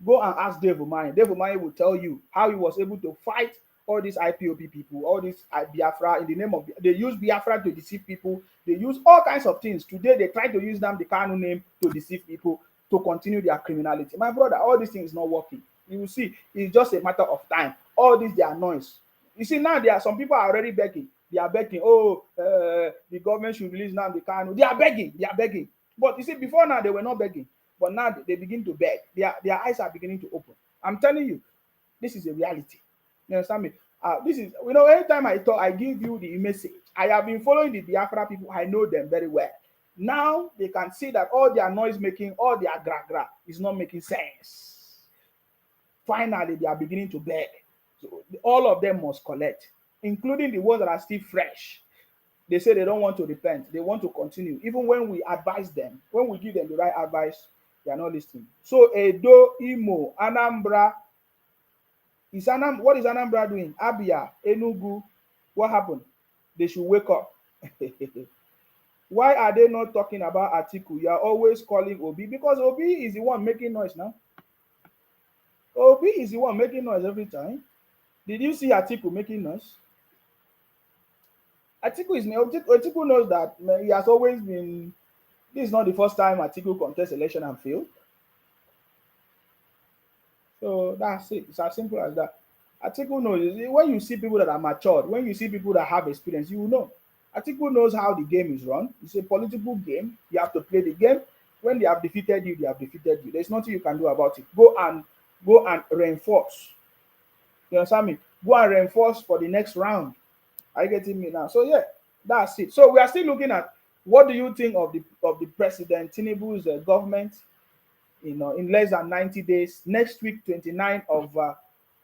Go and ask Dave Umahi. Dave Umahi will tell you how he was able to fight all these IPOP people, all these Biafra in the name of they use Biafra to deceive people. They use all kinds of things. Today they try to use them the Kanu name to deceive people to continue their criminality. My brother, all these things is not working. You will see, it's just a matter of time. All these their noise. You see now there are some people are already begging. They are begging. Oh, the government should release now the Kanu. They are begging. They are begging. But you see, before now they were not begging. But now they begin to beg. Their eyes are beginning to open. I'm telling you, this is a reality. You understand me? This is, anytime I talk, I give you the message. I have been following the Biafra people. I know them very well. Now they can see that all their noise making, all their gra is not making sense. Finally, they are beginning to beg. So all of them must collect, including the ones that are still fresh. They say they don't want to repent. They want to continue. Even when we advise them, when we give them the right advice, they are not listening. So Edo, Imo, Anambra, what is Anambra doing? Abia, Enugu, what happened? They should wake up. Why are they not talking about Atiku? You are always calling Obi because Obi is the one making noise now. Obi is the one making noise every time. Did you see Atiku making noise? Atiku knows that he has always been. This is not the first time Atiku contests election and failed. So that's it. It's as simple as that. Atiku knows. When you see people that are matured, when you see people that have experience, you will know. Atiku knows how the game is run. It's a political game. You have to play the game. When they have defeated you, they have defeated you. There's nothing you can do about it. Go and reinforce. You understand me? Go and reinforce for the next round. Are you getting me now? So yeah, that's it. So we are still looking at what do you think of the President Tinubu's government? In less than 90 days. Next week, 29th of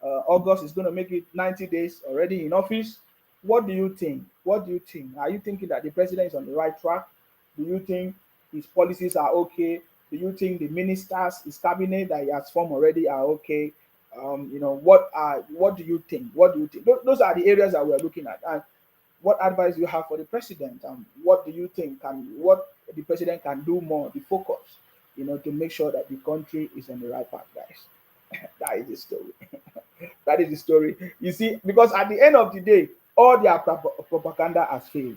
August, is going to make it 90 days already in office. What do you think? What do you think? Are you thinking that the president is on the right track? Do you think his policies are okay? Do you think the ministers, his cabinet that he has formed already are okay? What do you think? What do you think? Those are the areas that we are looking at. And what advice do you have for the president? What do you think what the president can do more? The focus, to make sure that the country is on the right path, guys. That is the story. That is the story. You see, because at the end of the day, all their propaganda has failed.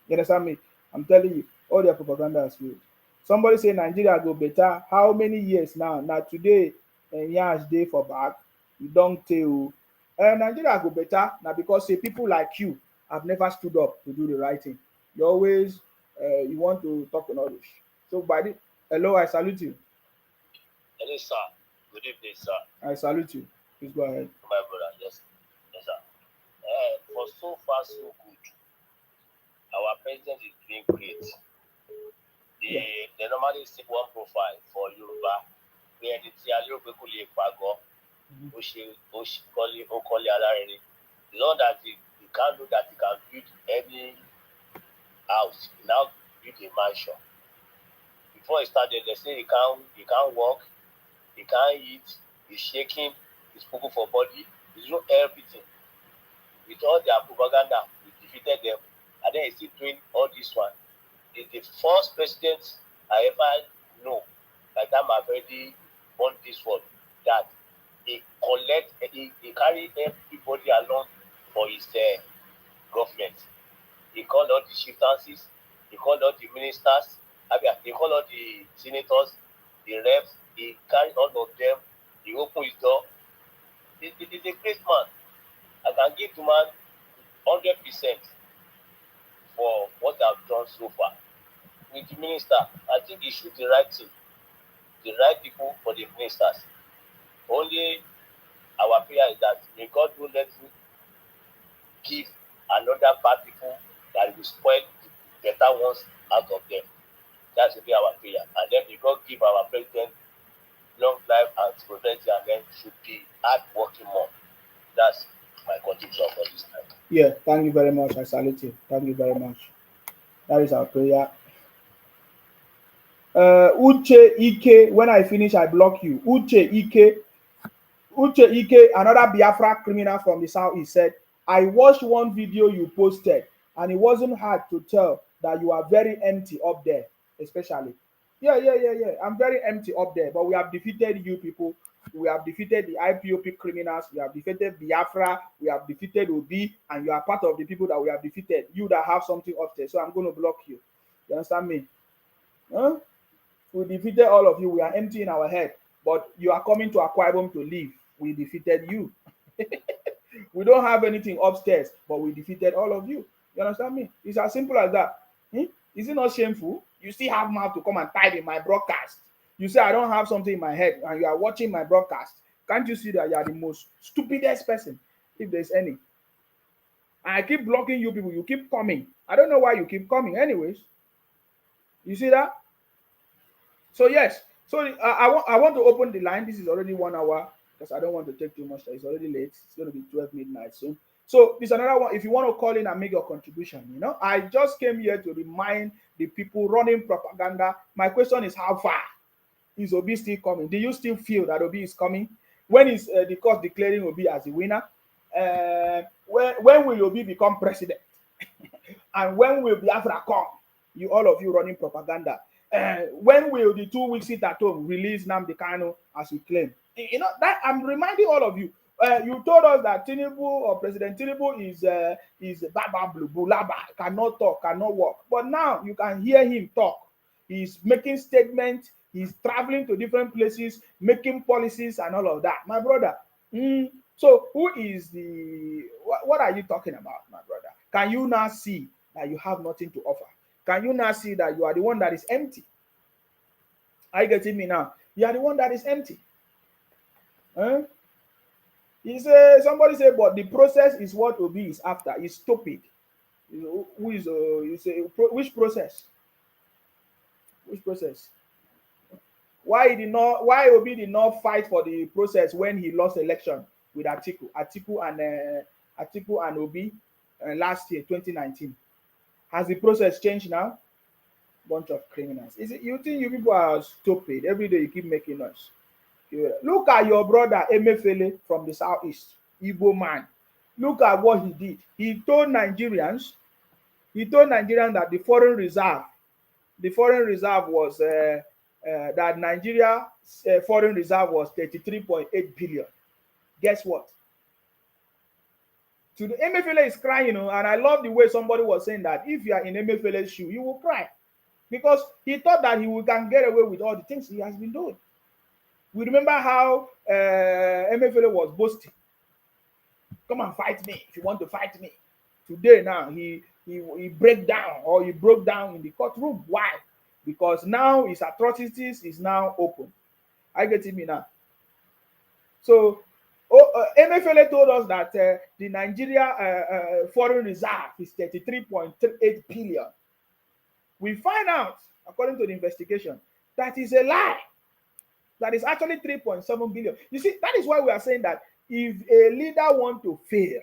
You understand me? I'm telling you, all their propaganda has failed. Somebody say Nigeria go better. How many years now? Now today, years day for back, you don't tell. Nigeria go better now because say people like you have never stood up to do the right thing. You always you want to talk rubbish. So hello, I salute you. Hello, sir. Good evening, sir. I salute you. Please go ahead. My brother, yes, sir. For so far, so good. Our president is doing great. They normally see one profile for Yoruba. Where the Yoruba could live Pago, Okoli Alareni. The Lord that he can't do that, he can build any house. He now build a mansion. Before he started, they say he can't walk, he can't eat, he's shaking, he's spoken for body, he's doing everything. With all their propaganda, we defeated them, and then he's still doing all this one. He's the first president I ever know, like I'm already on this world, that he carry everybody along for his government. He called all the chieftaincies, he called all the ministers, he called all the senators, the reps, he carried all of them, he opened his door. He's a great man. I can give the man 100% for what I've done so far. With the minister, I think he should the right thing, the right people for the ministers. Only our prayer is that may God don't let you give another bad people that will spoil the better ones out of them. That's really our prayer. And then may God give our president long life and prosperity, and then should be hard working more. That's my contribution for this time. Yeah, thank you very much. I salute you. Thank you very much. That is our prayer. Uche Ike, when I finish, I block you. Uche Ike, another Biafra criminal from the southeast, said, I watched one video you posted, and it wasn't hard to tell that you are very empty up there, especially. Yeah. I'm very empty up there, but we have defeated you people. We have defeated the IPOP criminals. We have defeated Biafra. We have defeated Obi, and you are part of the people that we have defeated. You that have something up there, so I'm going to block you. You understand me? Huh? We defeated all of you. We are empty in our head, but you are coming to Akwa Ibom to live. We defeated you. We don't have anything upstairs, but we defeated all of you. You understand me? It's as simple as that. Is it not shameful? You still have mouth to come and type in my broadcast. You say I don't have something in my head, and you are watching my broadcast. Can't you see that you are the most stupidest person, if there's any? I keep blocking you people. You keep coming. I don't know why you keep coming. Anyways, you see that? So yes. So I want to open the line. This is already 1 hour because I don't want to take too much time. It's already late. It's going to be 12 midnight soon. So this is another one. If you want to call in and make your contribution, I just came here to remind the people running propaganda. My question is, how far is Obi still coming? Do you still feel that Obi is coming? When is the court declaring Obi as the winner? When will Obi become president? And when will Biafra come? All of you running propaganda. When will the 2 weeks sit at home release Nnamdi Kanu as we claim? That I'm reminding all of you. You told us that Tinubu or President Tinubu is Baba Blue, Bulaba, cannot talk, cannot walk. But now you can hear him talk. He's making statements. He's traveling to different places, making policies and all of that. My brother. So who is what are you talking about, my brother? Can you now see that you have nothing to offer? Can you now see that you are the one that is empty? Are you getting me now? You are the one that is empty. Somebody say, but the process is what Obi is after. It's stupid. Who is you say which process? Which process? Why Obi did not fight for the process when he lost election with Atiku and Obi last year, 2019? Has the process changed now? Bunch of criminals. You think you people are stupid? Every day you keep making noise. Look at your brother Emefiele from the southeast, Igbo man. Look at what he did. He told Nigerians that the foreign reserve was that Nigeria foreign reserve was 33.8 billion. Guess what? To the Emefiele is crying, and I love the way somebody was saying that if you are in Emefiele's shoe, you will cry because he thought that he can get away with all the things he has been doing. We remember how Emefiele was boasting. Come and fight me if you want to fight me. Today now he broke down in the courtroom. Why? Because now his atrocities is now open. I get me now. So Emefiele told us that the Nigeria foreign reserve is 33.8 billion. We find out, according to the investigation, that is a lie. That is actually 3.7 billion. You see, that is why we are saying that if a leader wants to fail,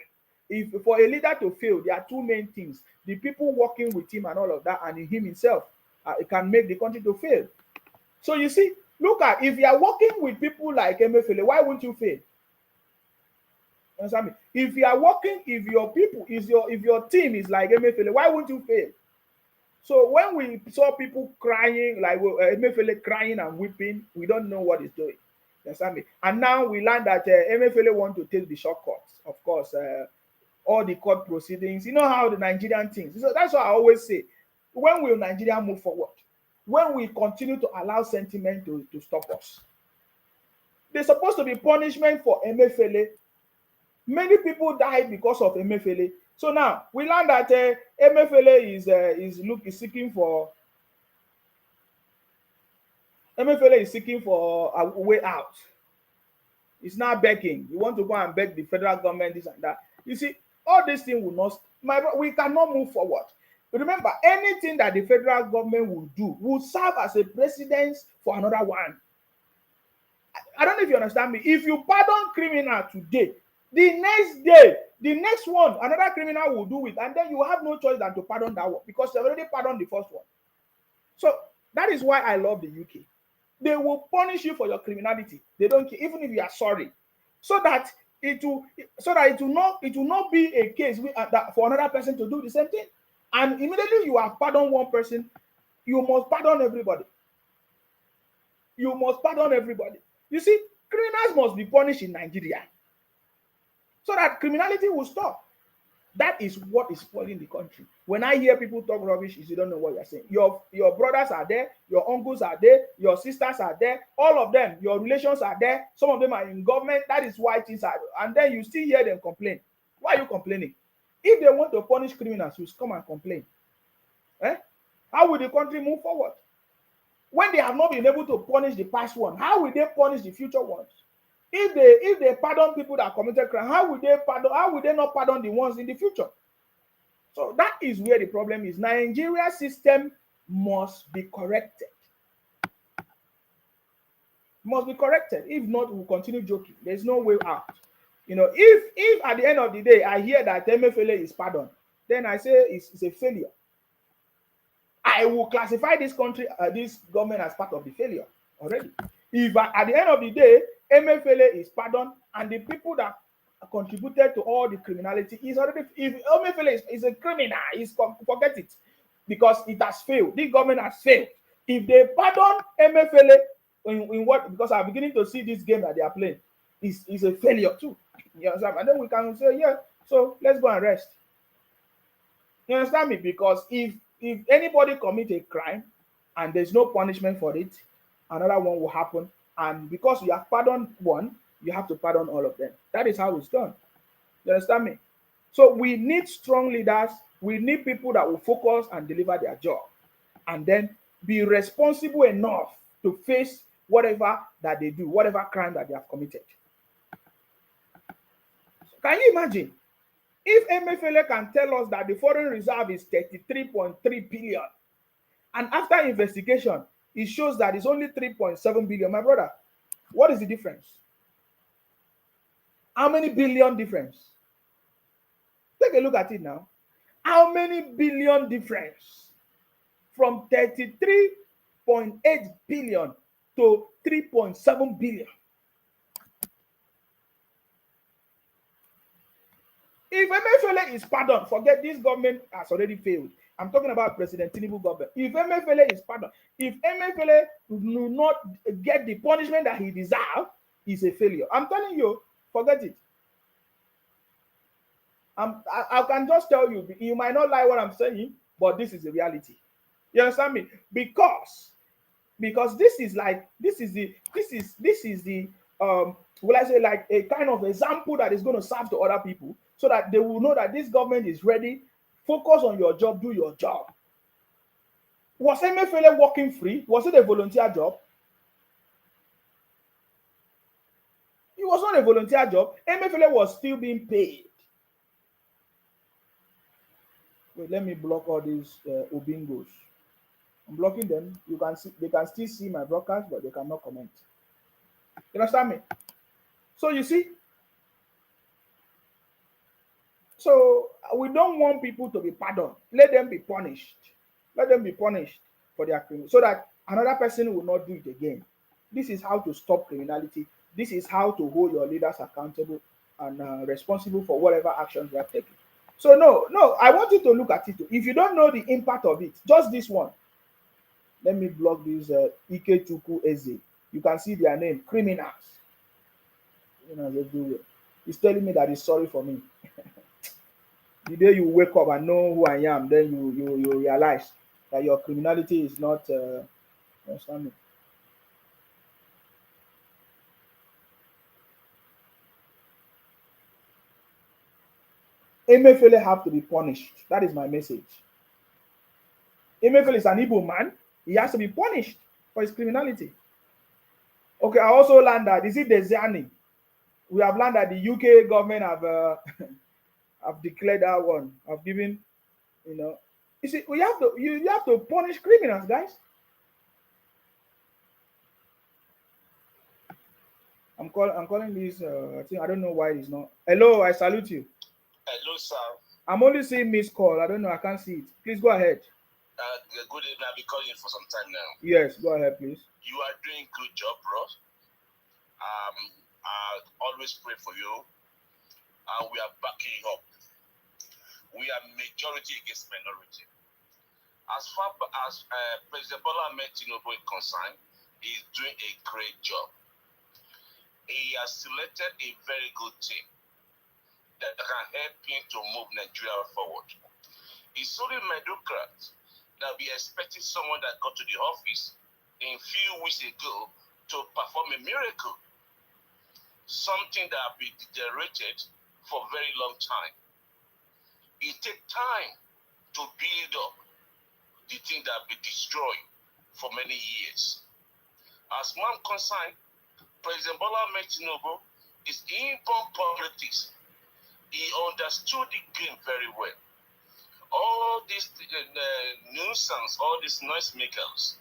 for a leader to fail, there are two main things: the people working with him and all of that, and him himself. It can make the country to fail. So you see, look at, if you are working with people like Emefiele, why won't you fail? Understand me? If you are working, if your team is like Emefiele, why won't you fail? So when we saw people crying, like Emefiele crying and weeping, we don't know what he's doing. You understand me? And now we learned that Emefiele want to take the shortcuts. Of course, all the court proceedings. You know how the Nigerian things. So that's what I always say. When will Nigeria move forward? When we continue to allow sentiment to stop us? There's supposed to be punishment for Emefiele. Many people died because of Emefiele. So now we learned that Emefiele is seeking for a way out. He's now begging. You want to go and beg the federal government this and that. You see, all these things will not. We cannot move forward. Remember, anything that the federal government will do will serve as a precedence for another one. I don't know if you understand me. If you pardon criminal today, the next day, the next one, another criminal will do it, and then you have no choice than to pardon that one because they already pardoned the first one. So that is why I love the UK. They will punish you for your criminality. They don't care, even if you are sorry, so that it will not be a case for another person to do the same thing. And immediately you have pardoned one person, you must pardon everybody. You must pardon everybody. You see, criminals must be punished in Nigeria so that criminality will stop. That is what is spoiling the country. When I hear people talk rubbish, you don't know what you're saying. Your brothers are there, your uncles are there, your sisters are there, all of them, your relations are there. Some of them are in government. That is why things are. And then you still hear them complain. Why are you complaining? If they want to punish criminals, you come and complain. How will the country move forward? When they have not been able to punish the past one, how will they punish the future ones? If they pardon people that committed crime, how will they not pardon the ones in the future? So that is where the problem is. Nigeria system must be corrected. Must be corrected. If not, we'll continue joking. There's no way out. If at the end of the day I hear that Emefiele is pardoned, then I say it's a failure. I will classify this country, this government as part of the failure already. If at the end of the day, Emefiele is pardoned and the people that contributed to all the criminality is already, if Emefiele is a criminal, forget it, because it has failed. This government has failed. If they pardon Emefiele in what, because I'm beginning to see this game that they are playing, is a failure too. You understand? And then we can say, yeah, so let's go and rest. You understand me? Because if anybody commit a crime and there's no punishment for it, another one will happen. And because you have pardoned one, you have to pardon all of them. That is how it's done. You understand me? So we need strong leaders. We need people that will focus and deliver their job. And then be responsible enough to face whatever that they do, whatever crime that they have committed. So can you imagine? If Emefiele can tell us that the foreign reserve is 33.3 billion, and after investigation, it shows that it's only 3.7 billion, my brother, what is the difference? How many billion difference? Take a look at it now. How many billion difference from 33.8 billion to 3.7 billion? If Emefiele is pardoned, forget this government has already failed. I'm talking about President Tinubu government. If Emefiele is pardoned, if Emefiele will not get the punishment that he deserves, he's a failure. I'm telling you, forget it. I can just tell you, you might not like what I'm saying, but this is the reality. You understand me? Because this is the will I say, like a kind of example that is going to serve to other people, so that they will know that this government is ready. Focus on your job, do your job. Was Emefiele working free? Was it a volunteer job? It was not a volunteer job. Emefiele was still being paid. Wait, let me block all these Obingos. I'm blocking them. You can see, they can still see my broadcast, but they cannot comment. You understand me? So you see, so we don't want people to be pardoned. Let them be punished. Let them be punished for their criminal, so that another person will not do it again. This is how to stop criminality. This is how to hold your leaders accountable and responsible for whatever actions they have taken. So no, I want you to look at it. If you don't know the impact of it, just this one. Let me block this Ikechukwu Eze. You can see their name, criminals. Everywhere. He's telling me that he's sorry for me. The day you wake up and know who I am, then you realize that your criminality is not understand me. Emefiele have to be punished. That is my message. Emefiele is an Igbo man. He has to be punished for his criminality. Okay, I also learned that, is it Desiani? We have learned that the UK government have have declared that one, have given, you know. You see, we have to you have to punish criminals, guys. I'm calling this. I think I don't know why it's not. Hello, I salute you. Hello, sir. I'm only seeing missed call. I don't know. I can't see it. Please go ahead. Good evening. I've been calling for some time now. Yes, go ahead, please. You are doing good job, bro. I always pray for you, and we are backing you up. We are majority against minority. As far as President Bola Ahmed Tinubu is concerned, he is doing a great job. He has selected a very good team that can help him to move Nigeria forward. It's only medocrats that we expecting someone that got to the office a few weeks ago to perform a miracle, something that has been deteriorated for a very long time. It takes time to build up the thing that has been destroyed for many years. As man concerned, President Bola Ahmed Tinubu is inborn politics. He understood the game very well. All these nuisance, all these noisemakers,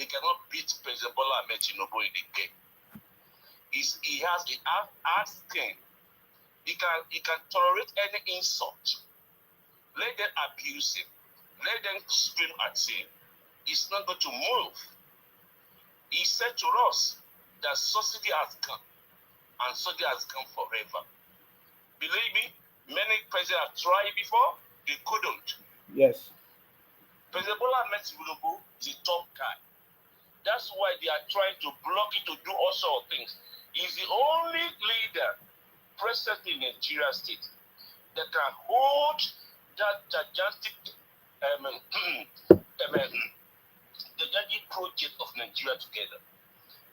they cannot beat President Bola Ahmed Tinubu in the game. He has a hard skin. He can tolerate any insult. Let them abuse him. Let them scream at him. He's not going to move. He said to us that subsidy has come, and subsidy has come forever. Believe me, many presidents have tried before, they couldn't. Yes. President Bola Ahmed Tinubu is a top guy. That's why they are trying to block it to do all sorts of things. He's the only leader present in Nigeria state that can hold that gigantic the gigantic project of Nigeria together.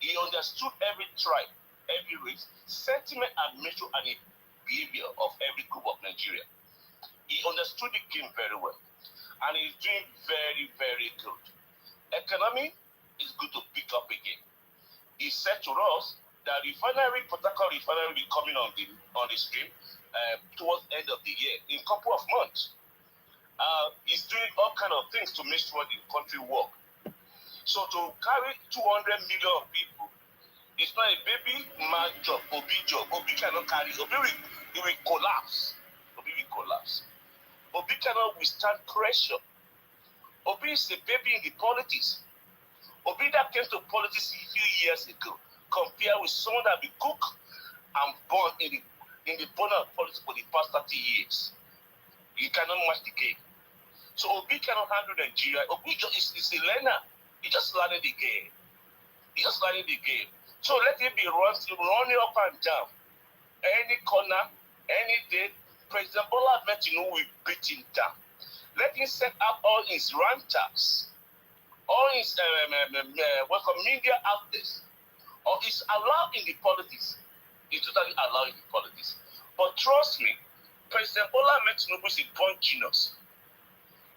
He understood every tribe, every race, sentiment and nature and the behavior of every group of Nigeria. He understood the game very well, and he's doing very, very good. Economy is good to pick up again. He said to us that refinery, Port Harcourt refinery, will be coming on the stream towards the end of the year in a couple of months. He's doing all kind of things to make sure the country work. So to carry 200 million people, it's not a baby man job, Obi job. Obi cannot carry. Obi will collapse. Obi will collapse. Obi cannot withstand pressure. Obi is a baby in the politics. Obi that came to politics a few years ago, compared with someone that be cooked and born in the born of politics for the past 30 years. He cannot match the game. So Obi cannot handle Nigeria. Obi is a learner. He just learning the game. He just learning the game. So let him be running up and down. Any corner, any day, President Bola Ahmed Tinubu will beat him down. Let him set up all his ranters, all his media outlets, or is allowed in the politics. He's totally allowed in the politics. But trust me, President Bola Ahmed Tinubu is a born genius.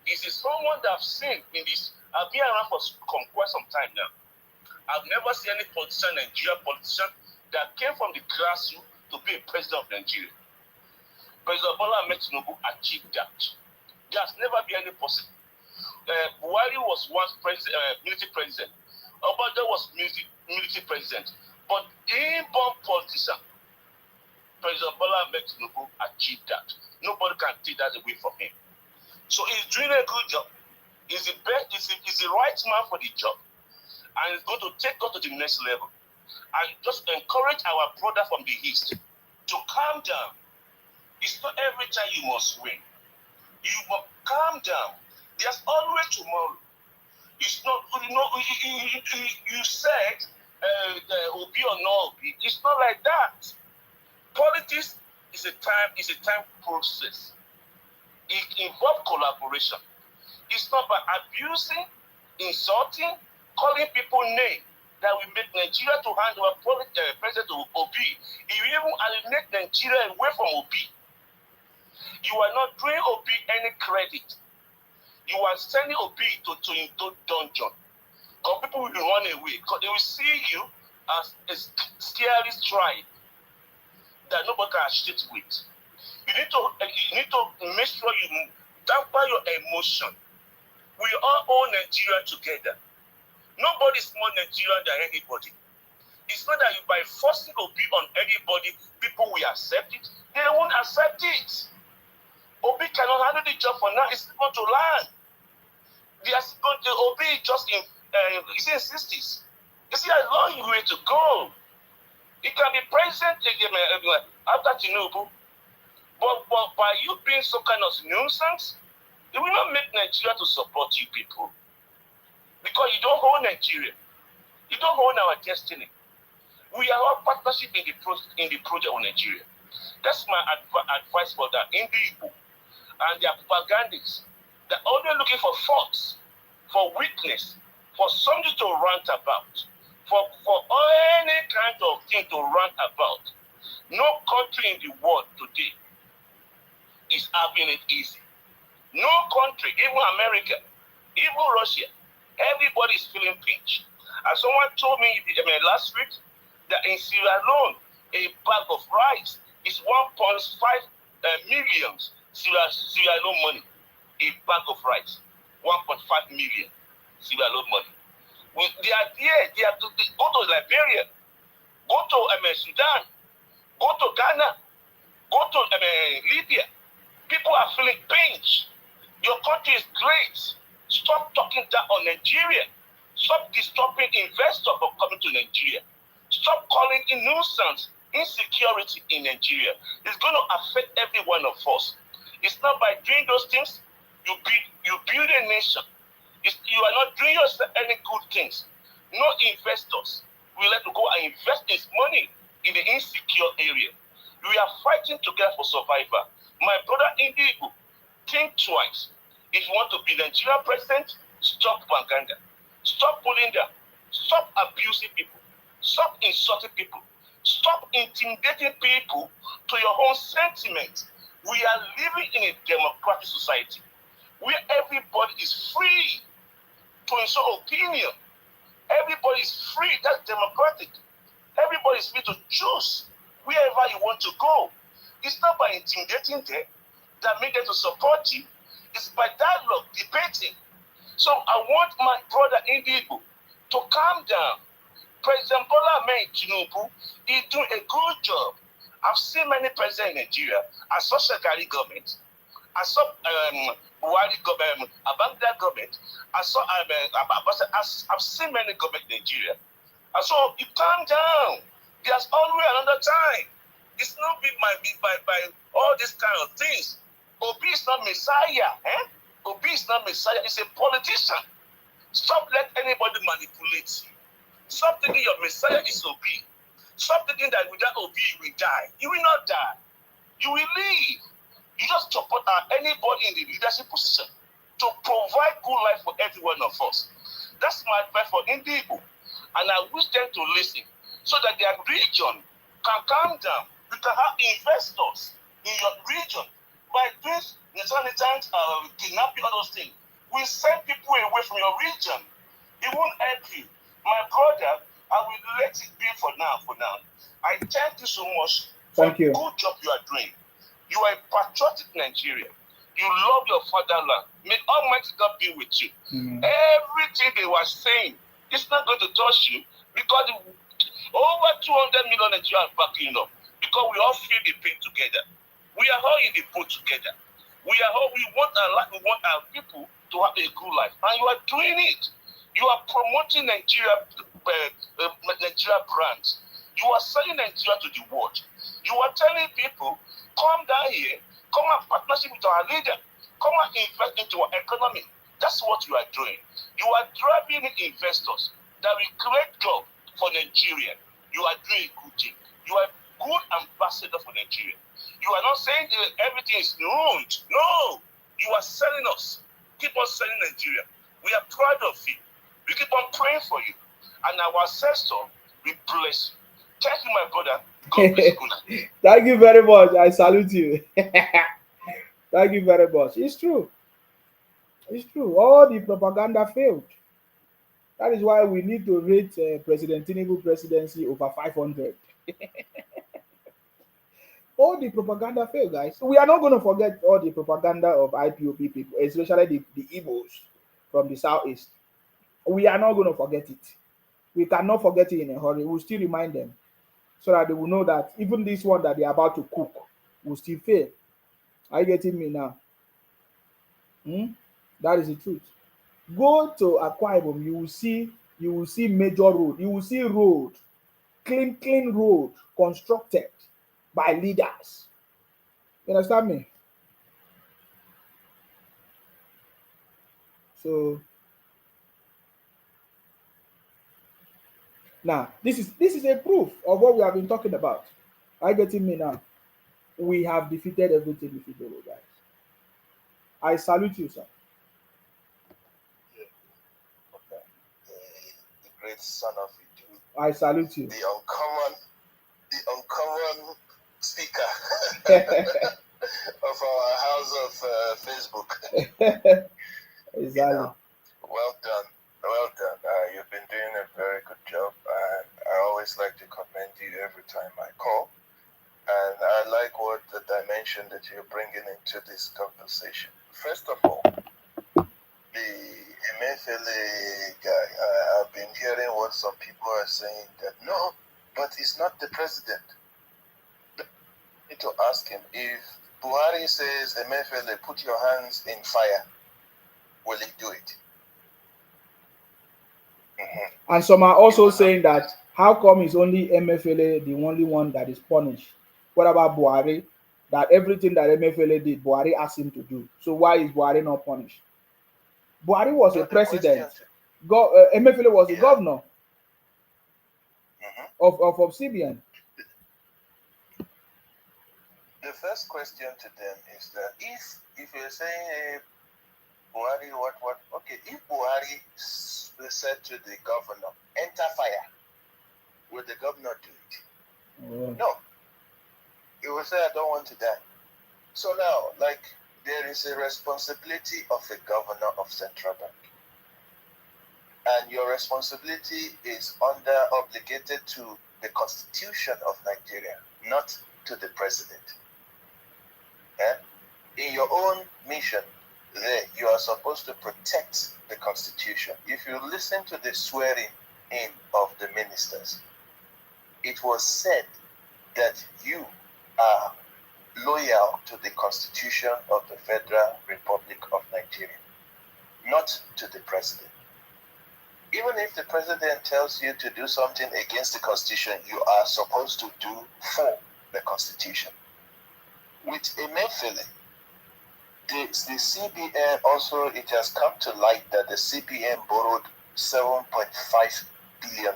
He's someone that I've seen in this. I've been around for quite some time now. I've never seen any politician, Nigerian politician, that came from the grassroots to be a president of Nigeria. President Bola Ahmed Tinubu achieved that. There's never been any person. Buhari was once military president. Obada was military president. But inborn politician, President Bola Ahmed Tinubu achieved that. Nobody can take that away from him. So he's doing a good job. He's the best. He's the right man for the job, and he's going to take us to the next level. And just encourage our brother from the east to calm down. It's not every time you must win. You must calm down. There's always tomorrow. It's not. You said Obi or no Obi. It's not like that. Politics is a time process. It involves collaboration. It's not by abusing, insulting, calling people names that will make Nigeria to hand over president to Obi. It will even alienate Nigeria away from Obi. You are not doing Obi any credit. You are sending Obi into dungeon. Because people will run away. Because they will see you as a scary tribe. that nobody can associate with. You need to make sure you damper your emotion. We all own Nigeria together. Nobody is more Nigerian than anybody. It's not that you by forcing Obi on anybody, people will accept it. They won't accept it. Obi cannot handle the job for now. It's going to learn. Obi is just he's in 60s. You see, a long way to go. He can be president after Tinubu. But by you being some kind of nuisance, it will not make Nigeria to support you people. Because you don't own Nigeria. You don't own our destiny. We are all partnership in the project of Nigeria. That's my advice for that. In the Igbo and their propagandists, they're only looking for faults, for weakness, for something to rant about, for any kind of thing to rant about. No country in the world today is having it easy. No country, even America, even Russia, everybody is feeling pinch. And someone told me last week that in Sierra Leone, a bag of rice is 1.5 million Sierra Leone money. A bag of rice, 1.5 million Sierra Leone money. They are there. They have to go to Liberia, go to Sudan, go to Ghana, go to Libya. People are feeling pinch. Your country is great. Stop talking down on Nigeria. Stop disturbing investors from coming to Nigeria. Stop calling in nuisance, insecurity in Nigeria. It's going to affect every one of us. It's not by doing those things you build a nation. You are not doing yourself any good things. No investors will let you go and invest his money in the insecure area. We are fighting together for survival. My brother Indigo, think twice. If you want to be Nigerian president, stop propaganda. Stop pulling down. Stop abusing people. Stop insulting people. Stop intimidating people to your own sentiment. We are living in a democratic society where everybody is free to insult opinion. Everybody is free. That's democratic. Everybody is free to choose wherever you want to go. It's not by intimidating them that make them to support you. It's by dialogue, debating. So I want my brother Indigo to calm down. President Bola Ahmed Tinubu is doing a good job. I've seen many presidents in Nigeria. I saw Shagari government. I saw Buhari government, Abangida government. I've seen many government in Nigeria. And so you calm down. There's always another time. It's not by all these kind of things. Obi is not Messiah. Obi is not Messiah. He's a politician. Stop letting anybody manipulate you. Stop thinking your Messiah is Obi. Stop thinking that without Obi you will die. You will not die. You will live. You just support anybody in the leadership position to provide good life for every one of us. That's my advice for Indigo. And I wish them to listen so that their region can calm down. You can have investors in your region. By doing kidnapping, all those things, we send people away from your region. It won't help you. My brother, I will let it be for now. I thank you so much for the good job you are doing. You are a patriotic Nigerian. You love your fatherland. May Almighty God be with you. Everything they were saying, it's not going to touch you because over 200 million Nigerians are backing up because we all feel the pain together. We are all in the boat together. We want our people to have a good life, and you are doing it. You are promoting Nigeria brands. You are selling Nigeria to the world. You are telling people, come down here, come and partnership with our leader, come and invest into our economy. That's what you are doing. You are driving in investors that will create jobs for Nigeria. You are doing a good thing. You are a good ambassador for Nigeria. You are not saying that everything is ruined. No, you are selling us. Keep on selling Nigeria. We are proud of you. We keep on praying for you. And our ancestor will bless you. Thank you, my brother. God bless you. Thank you very much. I salute you. Thank you very much. It's true. It's true. All the propaganda failed. That is why we need to rate President Tinubu presidency over 500. All the propaganda failed, guys. We are not going to forget all the propaganda of IPOP people, especially the Igbos from the southeast. We are not going to forget it. We cannot forget it in a hurry. We'll still remind them so that they will know that even this one that they are about to cook will still fail. Are you getting me now? Hmm? That is the truth. Go to Akwa Ibom, you will see major road, you will see road, clean road constructed by leaders. You understand me? So now this is a proof of what we have been talking about. Are you getting me now? We have defeated everything if you do, guys. I salute you, sir. Yeah. Okay. The great son of Idu, I salute you. the uncommon speaker of our house of Facebook. You Exactly. know, well done. You've been doing a very good job, and I always like to commend you every time I call. And I like what the dimension that you're bringing into this conversation. First of all, the Emefiele guy, I've been hearing what some people are saying that no, but he's not the president. I need to ask him, if Buhari says, Emefiele, put your hands in fire, will he do it? Mm-hmm. And some are also saying that how come it's only MFLA the only one that is punished? What about Buhari? That everything that MFLA did, Buhari asked him to do. So why is Buhari not punished? Buhari was a president. MFLA was a governor of CBN. The first question to them is that if you're saying, hey, Buhari, what? Okay, if Buhari said to the governor, enter fire, will the governor do it? No. He will say, I don't want to die. So now, there is a responsibility of a governor of Central Bank. And your responsibility is obligated to the Constitution of Nigeria, not to the president. In your own mission, there you are supposed to protect the Constitution. If you listen to the swearing in of the ministers, it was said that you are loyal to the Constitution of the Federal Republic of Nigeria, not to the president. Even if the president tells you to do something against the Constitution, you are supposed to do for the Constitution. With Emefiele, the CBN also, it has come to light that the CBN borrowed $7.5 billion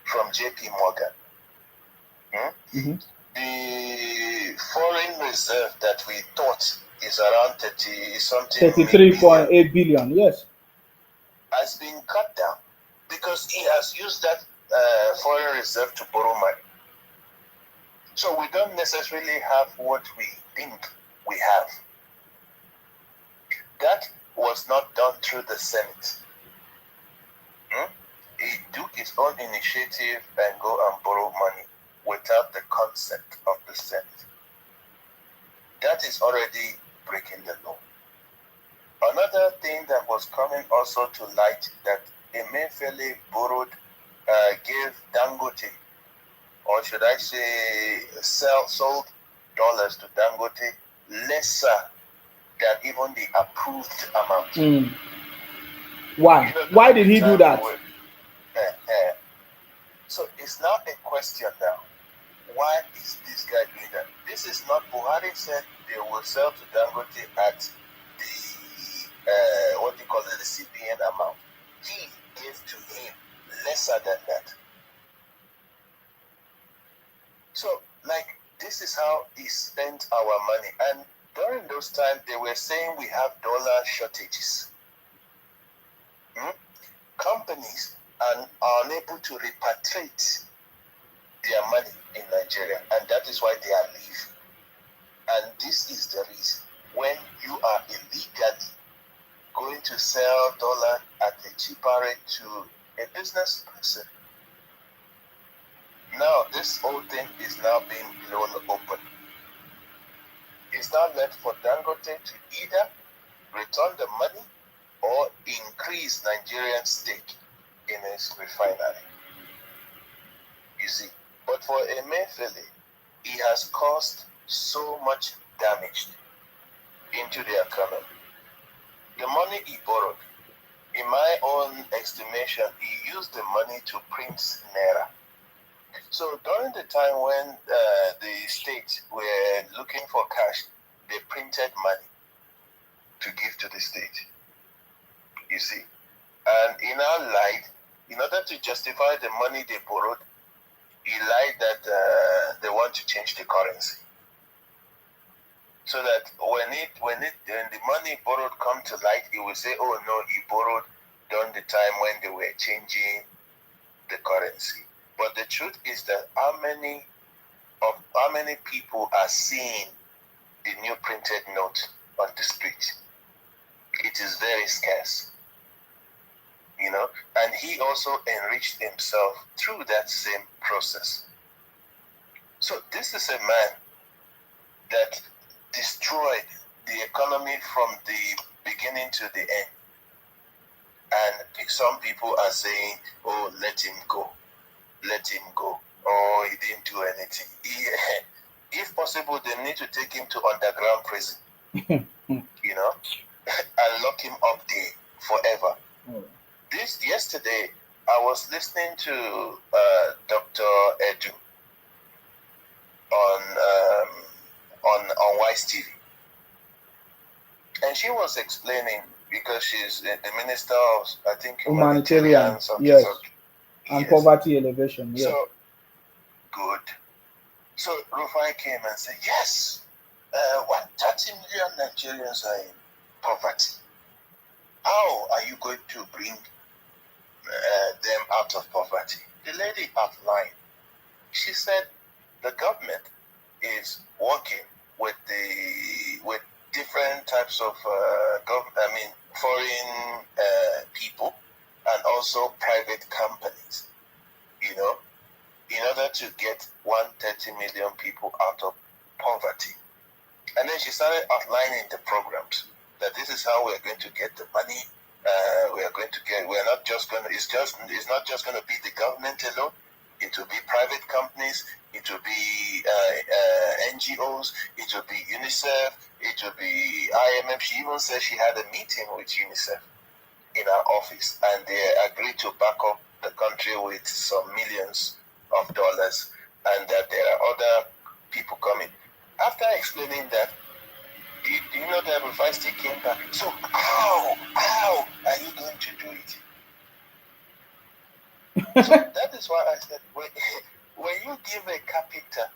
from JP Morgan. Mm-hmm. The foreign reserve that we thought is around 33.8 billion, yes, has been cut down because he has used that foreign reserve to borrow money. So we don't necessarily have what we think we have. That was not done through the Senate. He took his own initiative and go and borrow money without the consent of the Senate. That is already breaking the law. Another thing that was coming also to light, that Emefiele gave Dangote, or should I say sold dollars to Dangote lesser than even the approved amount. Why? Why did he do that? So it's now a question now. Why is this guy doing that? This is not, Buhari said they will sell to Dangote at the CBN amount. He gave to him lesser than that. So, this is how he spent our money. And during those times, they were saying we have dollar shortages. Companies are unable to repatriate their money in Nigeria, and that is why they are leaving. And this is the reason. When you are illegally going to sell dollar at a cheaper rate to a business person, Now, this whole thing is now being blown open. It's now left for Dangote to either return the money or increase Nigerian stake in his refinery. You see, but for Emefiele, he has caused so much damage into the economy. The money he borrowed, in my own estimation, he used the money to print naira. So during the time when the state were looking for cash, they printed money to give to the state. You see, and in our lied, in order to justify the money they borrowed, he lied that they want to change the currency, so that when the money borrowed come to light, he will say, "Oh no, he borrowed during the time when they were changing the currency." But the truth is that how many people are seeing the new printed note on the street? It is very scarce, you know. And he also enriched himself through that same process. So this is a man that destroyed the economy from the beginning to the end. And some people are saying, "Oh, let him go. Let him go. Oh, he didn't do anything." If possible, they need to take him to underground prison, you know, and lock him up there forever. Yesterday, I was listening to Dr. Edu on Wise TV, and she was explaining, because she's the minister of, I think, humanitarian, yes, and yes, poverty elevation. Yes. So good. So Rufai came and said, "Yes, 30 million Nigerians are in poverty. How are you going to bring them out of poverty?" The lady outlined. She said the government is working with different types of foreign people and also private companies, you know, in order to get 130 million people out of poverty. And then she started outlining the programs, that this is how we're going to get the money. It's not just going to be the government alone. It will be private companies. It will be NGOs. It will be UNICEF. It will be IMF. She even said she had a meeting with UNICEF in her office, and they agreed to back up the country with some millions of dollars, and that there are other people coming. After explaining that, do you know that Rufai still came back? So how are you going to do it? So that is why I said, when you give a capital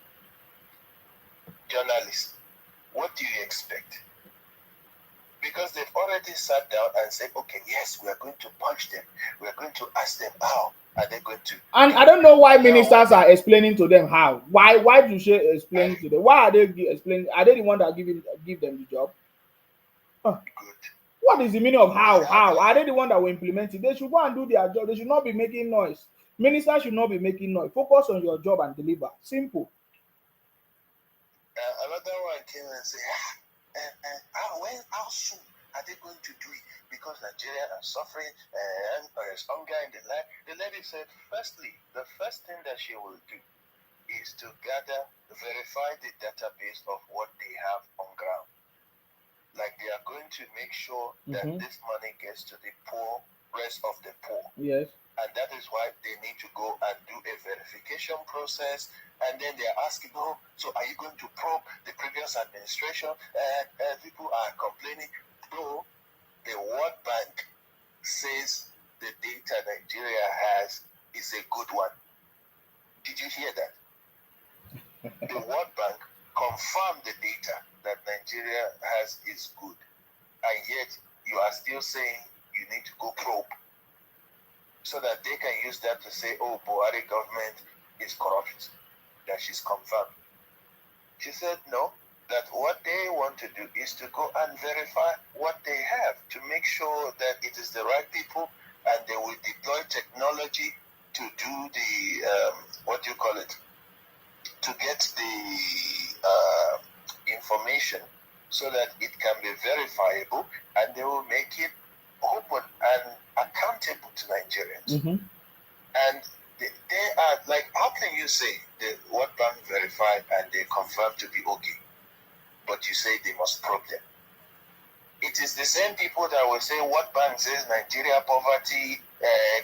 journalist, what do you expect? Because they've already sat down and said, "Okay, yes, we are going to punch them. We are going to ask them how are they going to." And I don't know why ministers are explaining to them how. Why do she explain to them? Why are they explaining? Are they the one that give them the job? Huh. Good. What is the meaning of how? How are they the one that will implement it? They should go and do their job. They should not be making noise. Ministers should not be making noise. Focus on your job and deliver. Simple. Another one came and said, "How soon are they going to do it? Because Nigeria are suffering and there is hunger in the land." The lady said, firstly, the first thing that she will do is to verify the database of what they have on ground. Like, they are going to make sure that this money gets to the poor, rest of the poor. Yes. And that is why they need to go and do a verification process. And then they are asking, "Oh, so are you going to probe the previous administration?" People are complaining. No, the World Bank says the data Nigeria has is a good one. Did you hear that? The World Bank confirmed the data that Nigeria has is good. And yet you are still saying you need to go probe, so that they can use that to say, "Oh, Buhari government is corrupt." That she's confirmed. She said no, that what they want to do is to go and verify what they have, to make sure that it is the right people, and they will deploy technology to do the what do you call it? To get the information so that it can be verifiable, and they will make it open and accountable to Nigerians. Mm-hmm. And they are like, how can you say the World Bank verified and they confirmed to be okay, but you say they must probe them? It is the same people that will say World Bank says Nigeria poverty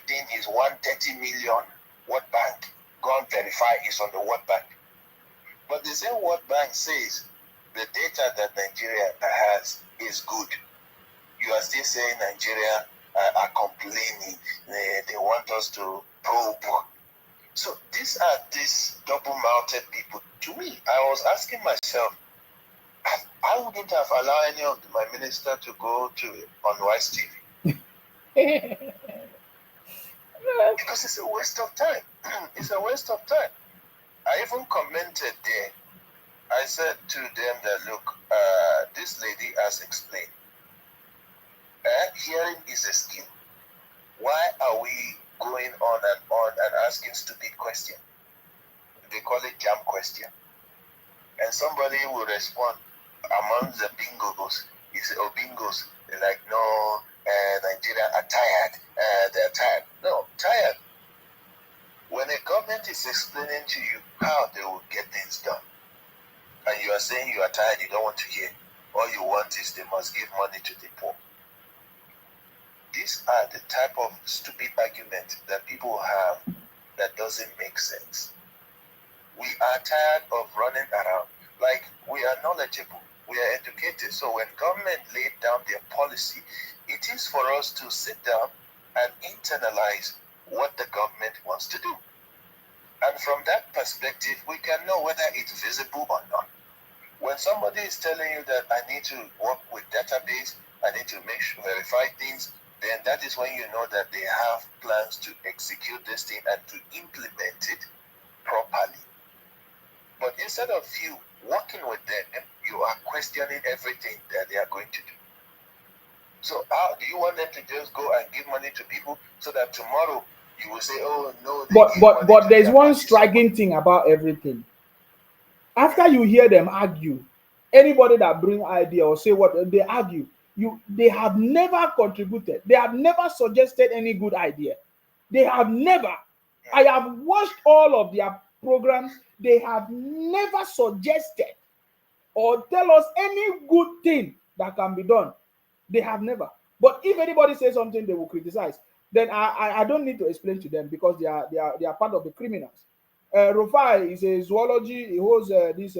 thing is 130 million. World Bank, go and verify is on the World Bank. But the same World Bank says the data that Nigeria has is good. You are still saying Nigeria are complaining. They want us to probe. So these are these double-mouthed people. To me, I was asking myself, I wouldn't have allowed any of my minister to go to on Wise TV. Because it's a waste of time. It's a waste of time. I even commented there. I said to them that, look, this lady has explained. Hearing is a skill. Why are we going on and asking stupid questions? They call it jam question. And somebody will respond among the bingos. He said, oh, bingos. They're like, no, Nigeria are tired. They're tired. No, tired. When a government is explaining to you how they will get things done, and you are saying you are tired, you don't want to hear, all you want is they must give money to the poor. These are the type of stupid argument that people have that doesn't make sense. We are tired of running around. Like, we are knowledgeable, we are educated. So when government laid down their policy, it is for us to sit down and internalize what the government wants to do. And from that perspective, we can know whether it's visible or not. When somebody is telling you that I need to work with database, I need to verify things, then that is when you know that they have plans to execute this thing and to implement it properly. But instead of you working with them, you are questioning everything that they are going to do. So how do you want them to just go and give money to people so that tomorrow you will say, oh no, but there's one striking thing about everything. After you hear them argue, anybody that bring idea or say what they argue, they have never contributed. They have never suggested any good idea. They have never. I have watched all of their programs. They have never suggested or tell us any good thing that can be done. They have never. But if anybody says something they will criticize, then I don't need to explain to them because they are part of the criminals. Rufai is a zoology. He holds this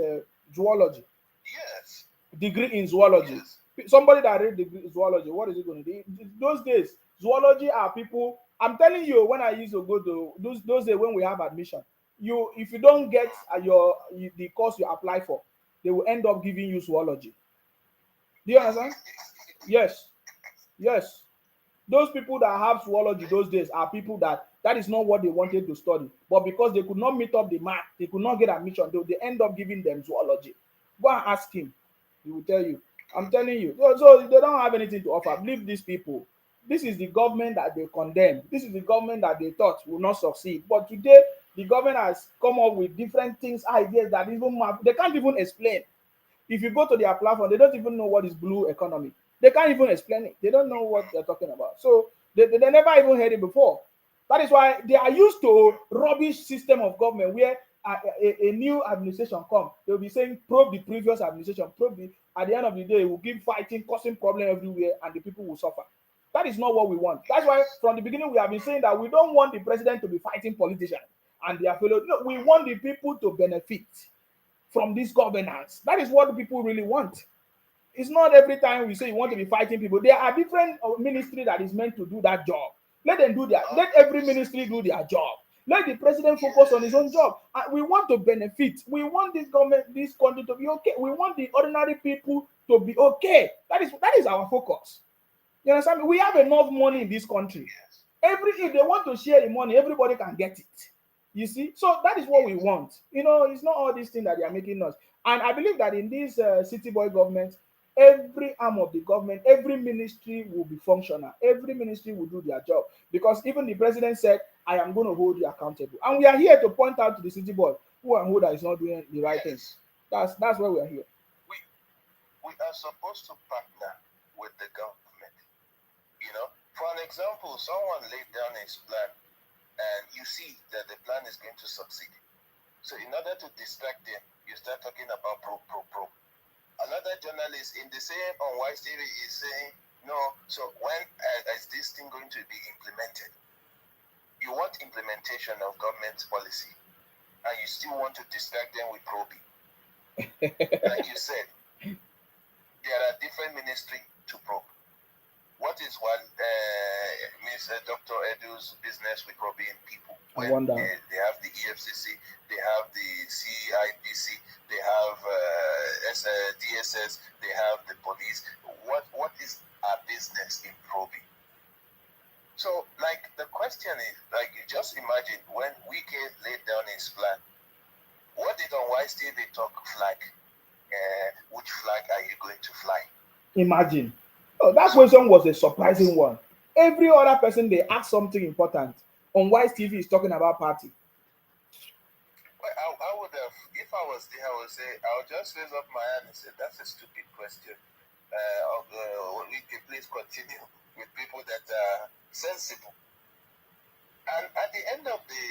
zoology. Yes. Degree in zoology. Yes. Somebody that read degree zoology, what is it going to do? Those days, zoology are people. I'm telling you, when I used to go to those days when we have admission, if you don't get the course you apply for, they will end up giving you zoology. Do you understand? Yes. Yes. Those people that have zoology those days are people that is not what they wanted to study. But because they could not meet up the mark, they could not get admission, they end up giving them zoology. Go and ask him. He will tell you. I'm telling you. So they don't have anything to offer. Leave these people. This is the government that they condemn. This is the government that they thought will not succeed. But today, the government has come up with different things, ideas that even they can't even explain. If you go to their platform, they don't even know what is blue economy. They can't even explain it. They don't know what they're talking about. So they never even heard it before. That is why they are used to rubbish system of government where a new administration comes. They'll be saying, probe the previous administration. At the end of the day, it will give fighting, causing problem everywhere, and the people will suffer. That is not what we want. That's why from the beginning we have been saying that we don't want the president to be fighting politicians and their fellow. No, we want the people to benefit from this governance. That is what the people really want. It's not every time we say you want to be fighting people. There are different ministry that is meant to do that job. Let them do that. Let every ministry do their job. Let the president focus on his own job. And we want to benefit. We want this government, this country to be okay. We want the ordinary people to be okay. That is our focus. You understand? We have enough money in this country. If they want to share the money, everybody can get it. You see? So that is what we want. It's not all these things that they are making us. And I believe that in this city boy government, every arm of the government, every ministry will be functional. Every ministry will do their job. Because even the president said, I am going to hold you accountable. And we are here to point out to the city board who and who that is not doing the right things. That's why we are here. We are supposed to partner with the government. You know, for an example, someone laid down his plan and you see that the plan is going to succeed. So in order to distract them, you start talking about pro. Another journalist in the same on Wise TV is saying, no, so when is this thing going to be implemented? You want implementation of government policy and you still want to distract them with probing. Like you said, there are different ministries to probe. What is one Mr. Dr. Edu's business with probing people? I wonder. They have the EFCC, they have the CIPC, they have DSS, they have the police. What is our business in probing? So, like, the question is, like, you just imagine when Wike laid down his plan, what did on Wise TV talk flag? Which flag are you going to fly? Imagine. Oh, that question was a surprising one. Every other person they ask something important. On Wise TV is talking about party. Well, I would have, if I was there, I would say, I would just raise up my hand and say, that's a stupid question. Wike, please continue with people that are sensible. And at the end of the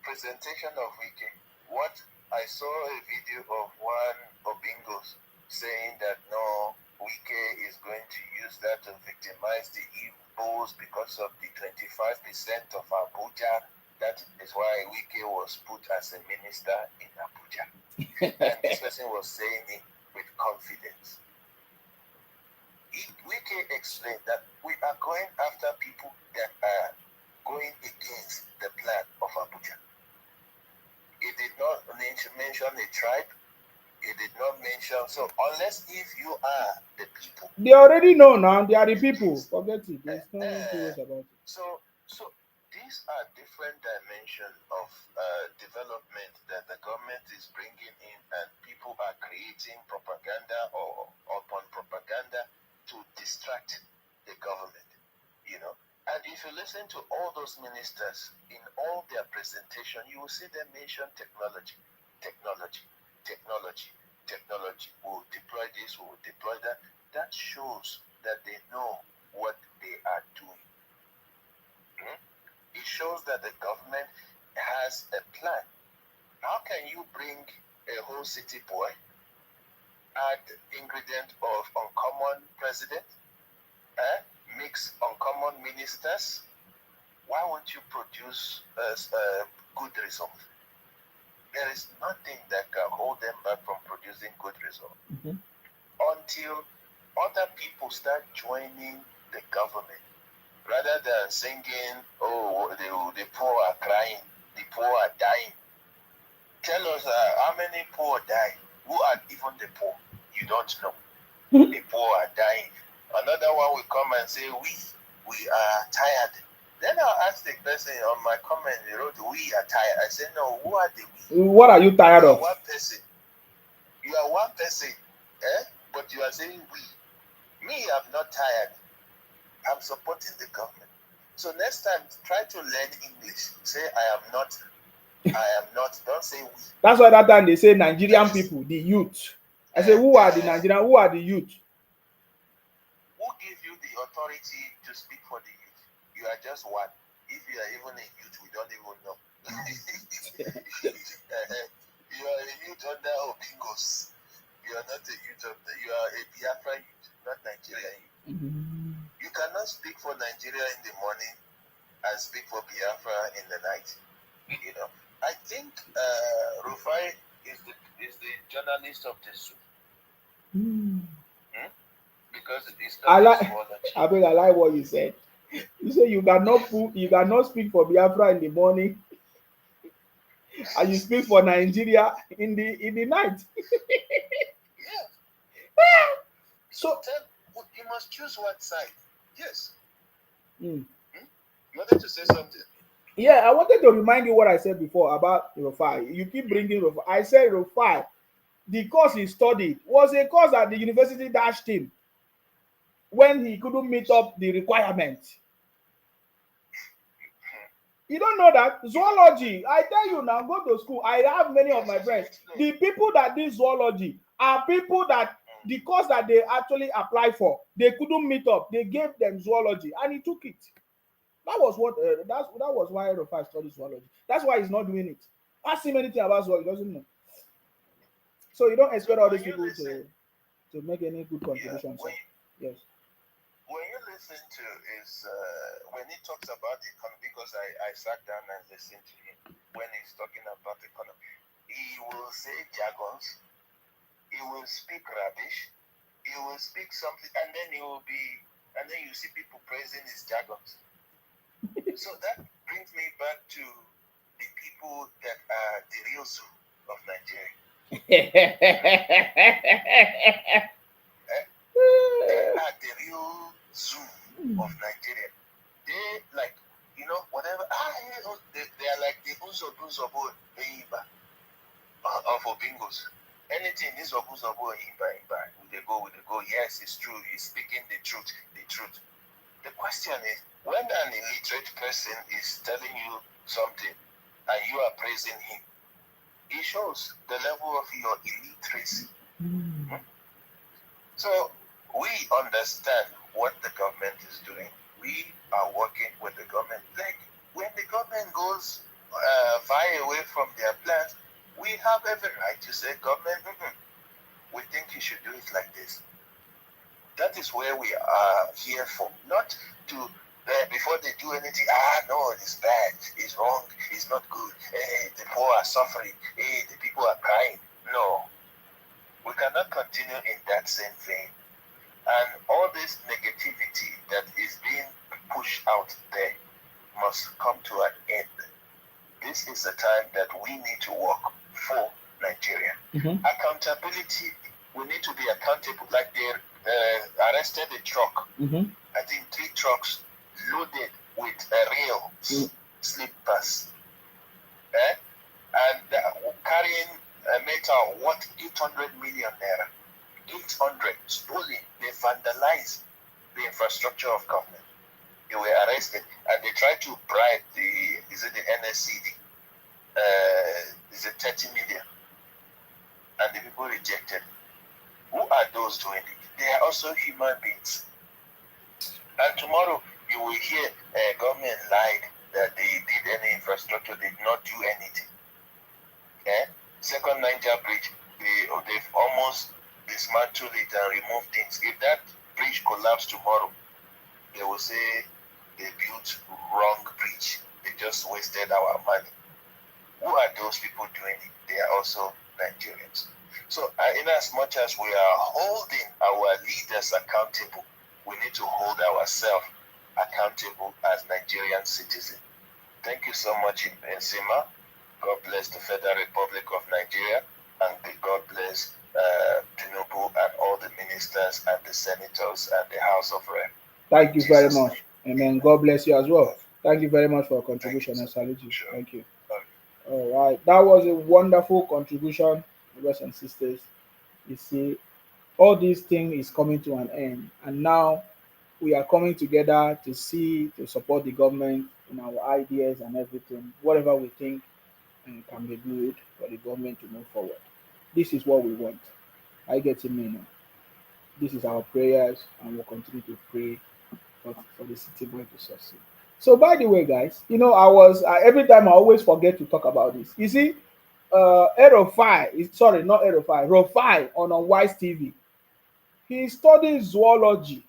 presentation of Wike, what I saw a video of one Obingos saying that no, Wike is going to use that to victimize the Igbos because of the 25% of Abuja. That is why Wike was put as a minister in Abuja. And this person was saying it with confidence. Wike explained that we are going after people that are going against the plan of Abuja. He did not mention a tribe. He did not mention. So unless if you are the people, they already know now. They are the people. Forget it. There's no worries about it. So these are different dimensions of development that the government is bringing in, and people are creating propaganda or upon propaganda to distract the government. You know. And if you listen to all those ministers in all their presentation, you will see them mention technology. We'll deploy this, we'll deploy that. That shows that they know what they are doing. It shows that the government has a plan. How can you bring a whole city boy, add ingredient of uncommon president, mix uncommon ministers? Why won't you produce good results? There is nothing that can hold them back from producing good results until other people start joining the government. Rather than singing, oh, the poor are crying, the poor are dying. Tell us how many poor die. Who are even the poor? You don't know. The poor are dying. Another one will come and say, we are tired. Then I'll ask the person on my comment, he wrote, we are tired. I said, no, who are the we? What are you tired of? One person. You are one person, but you are saying we. Me, I'm not tired. I'm supporting the government. So next time, try to learn English. Say, I am not. Don't say we. That's why that time they say Nigerian people, the youth. I say, who are the Nigerian? Who are the youth? Who gives you the authority to speak for the youth? You are just one. If you are even a youth, we don't even know. You are a youth under Obingos. You are not a youth of you are a Biafra youth, not Nigerian youth. You cannot speak for Nigeria in the morning and speak for Biafra in the night. You know. I think Rufai is the journalist of the zoo. Because it's I like what you said. You say you cannot speak for Biafra in the morning, and you speak for Nigeria in the night. Yeah. So you must choose one side. Yes. You wanted to say something? Yeah, I wanted to remind you what I said before about Rufai. You keep bringing Rufai. I said Rufai the course he studied was a course that the university dashed him when he couldn't meet up the requirement. You don't know that? Zoology, I tell you now, go to school. I have many of my friends. The people that did zoology are people that the course that they actually apply for, they couldn't meet up. They gave them zoology and he took it. That was what that was why Rufai studied zoology. That's why he's not doing it. Ask him anything about zoology, he doesn't know. So you don't expect all these people to make any good contributions. Yeah, Yes. When you listen to his, when he talks about the economy, because I sat down and listened to him when he's talking about the economy, he will say jargons, he will speak rubbish, he will speak something, and then and then you see people praising his jargons. So that brings me back to the people that are the real zoo of Nigeria. They are the real zoo of Nigeria. They like, whatever. They are like the Uzobo Eiba of Obingos. Anything is Obuzobo Eiba. They go. Yes, it's true. He's speaking the truth. The question is, when an illiterate person is telling you something and you are praising him, it shows the level of your illiteracy. So we understand what the government is doing. We are working with the government. Like when the government goes far away from their plans, we have every right to say, government, we think you should do it like this. That is where we are here for. Not to, before they do anything, no, it's bad, it's wrong, it's not good. Hey, the poor are suffering. Hey, the people are crying. No. We cannot continue in that same vein. And all this negativity that is being pushed out there must come to an end. This is the time that we need to work for Nigeria. Accountability, we need to be accountable. Like they arrested a truck. I think 3 trucks loaded with rail slippers. And carrying metal worth 800 million naira. 800 stolen. They vandalized the infrastructure of government. They were arrested and they tried to bribe the NSCD? Is it 30 million? And the people rejected. Who are those doing it? They are also human beings. And tomorrow you will hear government lied that they did any infrastructure, they did not do anything. Second Niger Bridge, they've almost dismantled it and removed things. If that bridge collapsed tomorrow, they will say they built wrong bridge. They just wasted our money. Who are those people doing it? They are also Nigerians. So in as much as we are holding our leaders accountable, we need to hold ourselves accountable as Nigerian citizens. Thank you so much, Nsima. God bless the Federal Republic of Nigeria, and God bless Tinubu and all the ministers and the senators and the House of Rep. Thank you very much. Amen. God bless you as well. Thank you very much for your contribution. I salute you. Sure. Thank you. All right. That was a wonderful contribution, brothers and sisters. You see, all these things is coming to an end. And now we are coming together to support the government in our ideas and everything, whatever we think can be good for the government to move forward. This is what we want. I get it, now. This is our prayers, and we'll continue to pray for the city boy to succeed. So, by the way, guys, I was every time I always forget to talk about this. You see, Rufai on Wise TV. He studies zoology.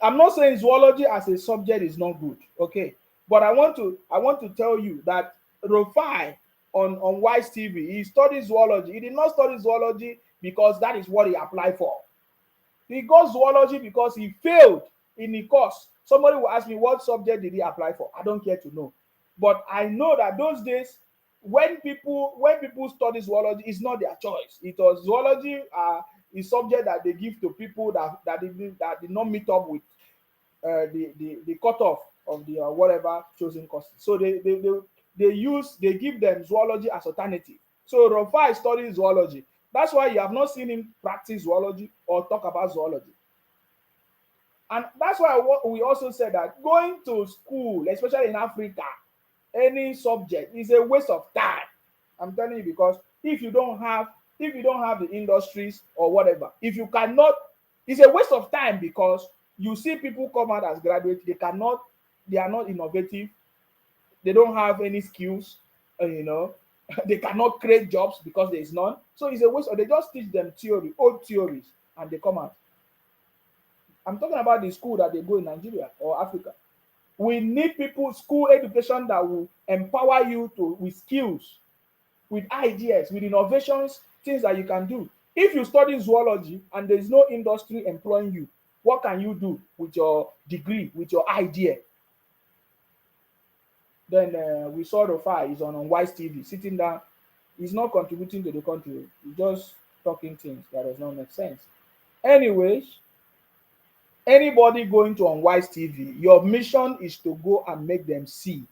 I'm not saying zoology as a subject is not good, okay? But I want to tell you that Rufai on Wise TV, he studies zoology. He did not study zoology because that is what he applied for. He got zoology because he failed in the course. Somebody will ask me, what subject did he apply for? I don't care to know. But I know that those days, when people study zoology, it's not their choice. It was zoology is subject that they give to people that did not meet up with the cutoff of the whatever chosen course. So they they give them zoology as alternative. So Rufai studies zoology. That's why you have not seen him practice zoology or talk about zoology. And that's why we also said that going to school, especially in Africa, any subject is a waste of time. I'm telling you, because if you don't have the industries or whatever, if you cannot, it's a waste of time, because you see people come out as graduates, they are not innovative, they don't have any skills, they cannot create jobs because there is none. So it's a waste. Or they just teach them theory, old theories, and they come out. I'm talking about the school that they go in Nigeria or Africa. We need people, school education that will empower you with skills, with ideas, with innovations, things that you can do. If you study zoology and there is no industry employing you, what can you do with your degree, with your idea? Then we saw Rufai is on Wise TV, sitting down. He's not contributing to the country. He's just talking things that does not make sense. Anyways, anybody going to Unwise TV, your mission is to go and make them see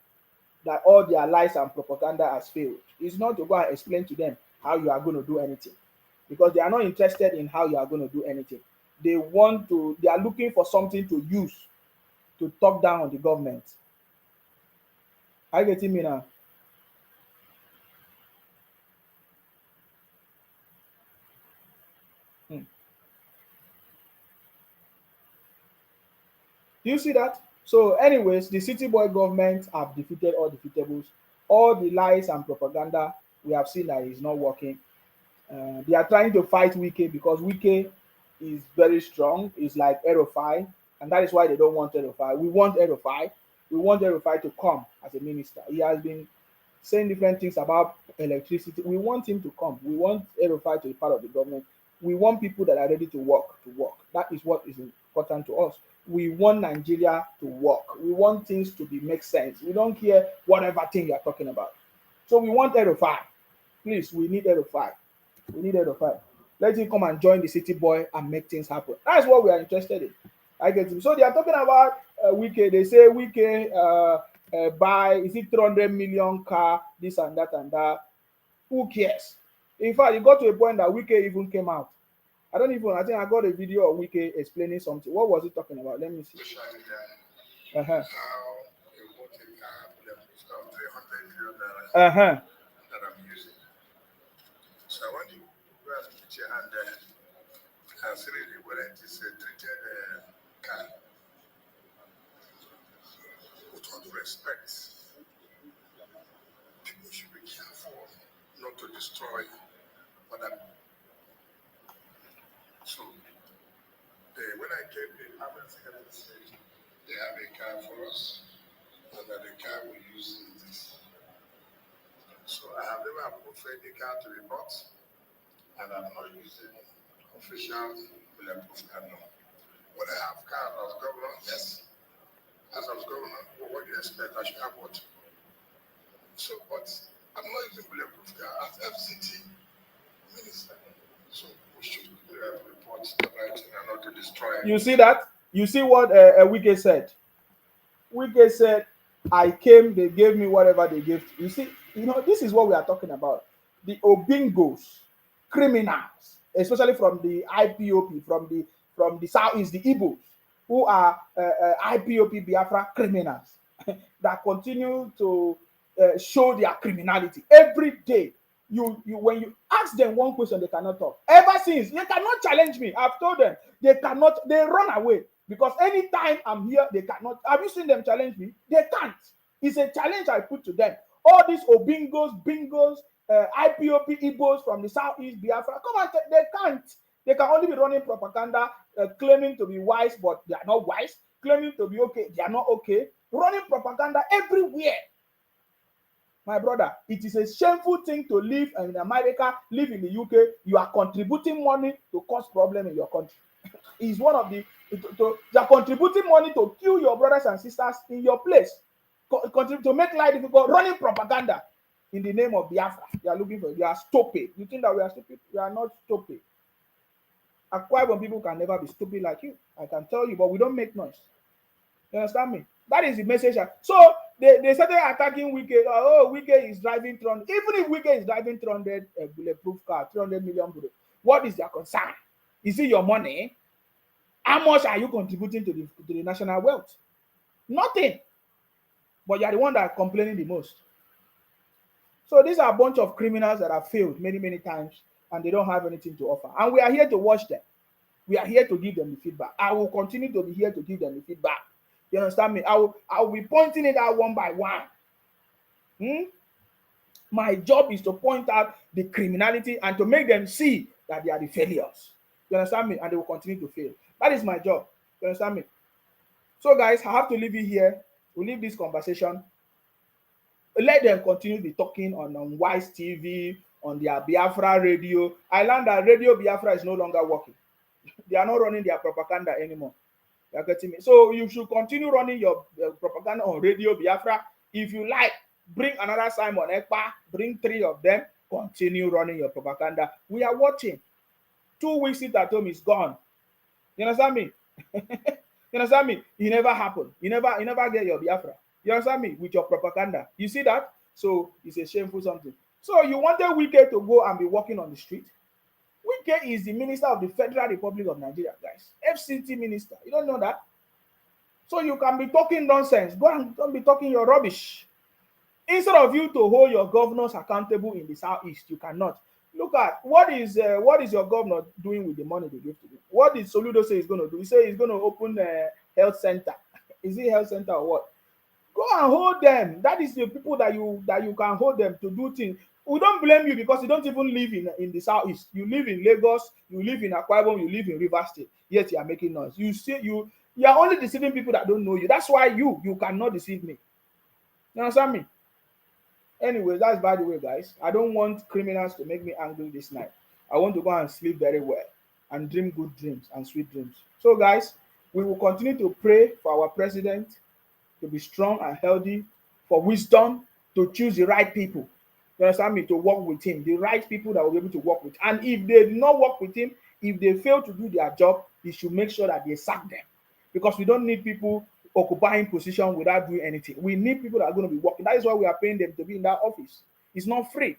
that all their lies and propaganda has failed. It's not to go and explain to them how you are going to do anything, because they are not interested in how you are going to do anything. They are looking for something to use to talk down on the government. Are you getting me now? Do you see that? So anyways, the City Boy government have defeated all defeatables. All the lies and propaganda we have seen that is not working. They are trying to fight Wike, because Wike is very strong. It's like El-Rufai, and that is why they don't want El-Rufai. We want El-Rufai. We want El-Rufai to come as a minister. He has been saying different things about electricity. We want him to come. We want El-Rufai to be part of the government. We want people that are ready to work. That is what is important to us. We want Nigeria to work. We want things to make sense. We don't care whatever thing you are talking about. So we want El-Rufai. Please, we need El-Rufai. We need El-Rufai. Let him come and join the City Boy and make things happen. That's what we are interested in. I get it. So they are talking about Wike. They say Wike buy, is it 300 million car, this and that and that. Who cares? In fact, it got to a point that Wike even came out. I think I got a video of Wike explaining something. What was he talking about? Let me see. How a voting car of 300 million that I'm using. So I want you to grab a picture and consider it whether it is a treated car. With all due respect, people should be careful not to destroy other people. So, when I came, the Department Secretary said they have a car for us, and that the car we use is this. So I have never approved any car to be bought, and I'm not using official bulletproof car now. When I have car as governor, yes. As I was governor, what do you expect? I should have what? So, but I'm not using bulletproof car as FCT minister. So we should report the right thing and not to destroy. You see that? You see what Wike said? Wike said, I came, they gave me whatever they gave. You see, this is what we are talking about. The Obingos, criminals, especially from the IPOP, from the Southeast, the Igbos, who are IPOP Biafra criminals that continue to show their criminality every day. When you ask them one question, they cannot talk. Ever since, they cannot challenge me. I've told them they cannot. They run away, because anytime I'm here, they cannot. Have you seen them challenge me? They can't. It's a challenge I put to them. All these Obingos, Bingos, IPOP Igbos from the Southeast Biafra, come on, they can't. They can only be running propaganda, claiming to be wise, but they are not wise. Claiming to be okay, they are not okay. Running propaganda everywhere. My brother, it is a shameful thing to live in America, live in the UK. You are contributing money to cause problem in your country. It's one of you are contributing money to kill your brothers and sisters in your place. Contribute to make life difficult, running propaganda in the name of Biafra. You are stupid. You think that we are stupid? We are not stupid. Akwa Ibom people can never be stupid like you. I can tell you, but we don't make noise. You understand me? That is the message. So They started attacking Wike. Oh, Wike is driving 300. Even if Wike is driving 300 bulletproof car, 300 million bullet, what is their concern? Is it your money? How much are you contributing to the national wealth? Nothing. But you are the one that are complaining the most. So these are a bunch of criminals that have failed many, many times and they don't have anything to offer. And we are here to watch them. We are here to give them the feedback. I will continue to be here to give them the feedback. You understand me? I will be pointing it out one by one. My job is to point out the criminality and to make them see that they are the failures. You understand me? And they will continue to fail. That is my job. You understand me? So guys, I have to leave you here. We'll leave this conversation. Let them continue to be talking on Wise TV, on their Biafra radio. I learned that Radio Biafra is no longer working. They are not running their propaganda anymore. You are getting me? So you should continue running your propaganda on Radio Biafra. If you like, bring another Simon Ekpa, bring 3 of them, continue running your propaganda. We are watching. 2 weeks sit at home is gone. You understand me? You understand me? It never happened. You never get your Biafra. You understand me? With your propaganda. You see that? So it's a shameful something. So you wanted Wike to go and be walking on the street? Wike is the Minister of the Federal Republic of Nigeria, guys. FCT Minister. You don't know that? So you can be talking nonsense. Go and don't be talking your rubbish. Instead of you to hold your governors accountable in the Southeast, you cannot. Look at what is your governor doing with the money they give to you? What did Soludo say he's going to do? He said he's going to open a health center. Is it health center or what? Go and hold them. That is the people that you can hold them to do things. We don't blame you because you don't even live in the Southeast. You live in Lagos, you live in Akwa Ibom, you live in Rivers State. Yet you are making noise. You are only deceiving people that don't know you. That's why you cannot deceive me. You understand me? Anyway, that's by the way, guys. I don't want criminals to make me angry this night. I want to go and sleep very well and dream good dreams and sweet dreams. So, guys, we will continue to pray for our president to be strong and healthy, for wisdom to choose the right people. You understand me? To work with him, the right people that will be able to work with. And if they do not work with him, if they fail to do their job, he should make sure that they sack them. Because we don't need people occupying position without doing anything. We need people that are going to be working. That is why we are paying them to be in that office. It's not free.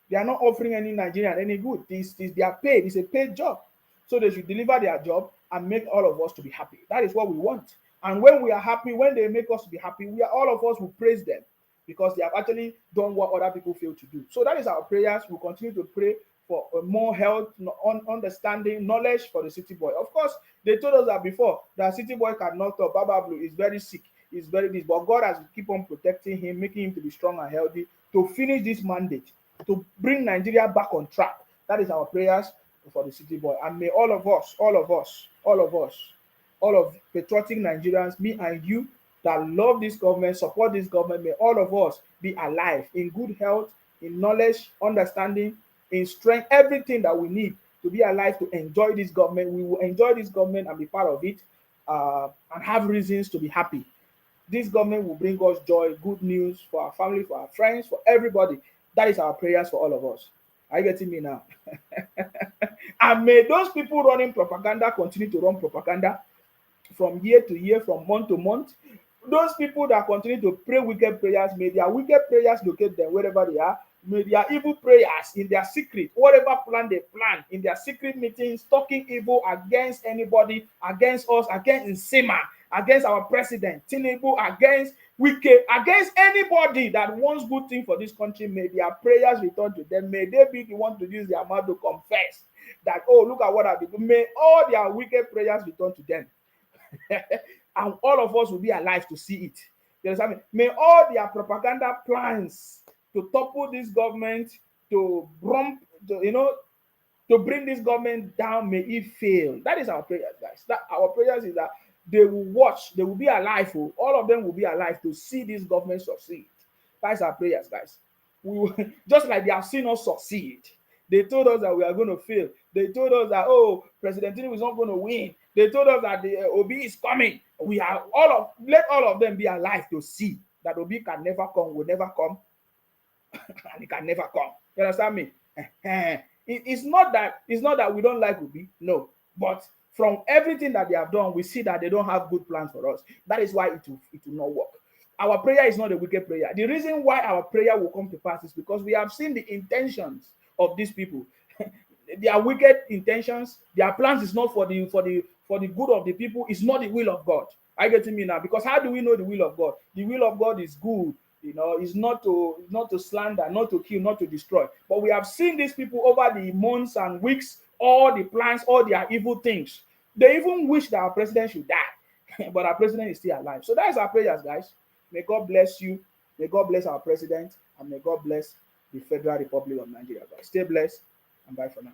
They are not offering any Nigerian any good. They are paid. It's a paid job. So they should deliver their job and make all of us to be happy. That is what we want. And when we are happy, when they make us to be happy, all of us will praise them because they have actually done what other people fail to do. So that is our prayers. We'll continue to pray for more health, understanding, knowledge for the city boy. Of course, they told us that before, that city boy cannot talk. Baba Blue is very sick. He's very this. But God has to keep on protecting him, making him to be strong and healthy, to finish this mandate, to bring Nigeria back on track. That is our prayers for the city boy. And may all of patriotic Nigerians, me and you, that love this government, support this government, may all of us be alive in good health, in knowledge, understanding, in strength, everything that we need to be alive to enjoy this government. We will enjoy this government and be part of it and have reasons to be happy. This government will bring us joy, good news for our family, for our friends, for everybody. That is our prayers for all of us. Are you getting me now? And may those people running propaganda continue to run propaganda from year to year, from month to month. Those people that continue to pray wicked prayers, may their wicked prayers locate them wherever they are. May their evil prayers in their secret, whatever plan they plan, in their secret meetings, talking evil against anybody, against us, against Nsema, against our president, Tinubu, against Wike, against anybody that wants good thing for this country, may their prayers return to them. May they be the one to use their mouth to confess that, oh, look at what I've been. May all their wicked prayers return to them. And all of us will be alive to see it. You understand me? May all their propaganda plans to topple this government, to bring this government down, may it fail. That is our prayers, guys. Our prayers is that they will watch, they will be alive. All of them will be alive to see this government succeed. That's our prayers, guys. We will, just like they have seen us succeed. They told us that we are going to fail. They told us that, oh, President Tinubu is not going to win. They told us that the Obi is coming. Let all of them be alive to see that Obi can never come, will never come, and it can never come. You understand me? It's not that we don't like Obi, no. But from everything that they have done, we see that they don't have good plans for us. That is why it will not work. Our prayer is not a wicked prayer. The reason why our prayer will come to pass is because we have seen the intentions of these people. Their wicked intentions, their plans is not for the good of the people. It's not the will of God. I get to me now, because how do we know the will of God? The will of God is good. Is not to slander, not to kill, not to destroy. But we have seen these people over the months and weeks, all the plans, all their evil things. They even wish that our president should die, but our president is still alive. So that is our prayers, guys. May God bless you. May God bless our president, and may God bless the Federal Republic of Nigeria. Guys, stay blessed, and bye for now.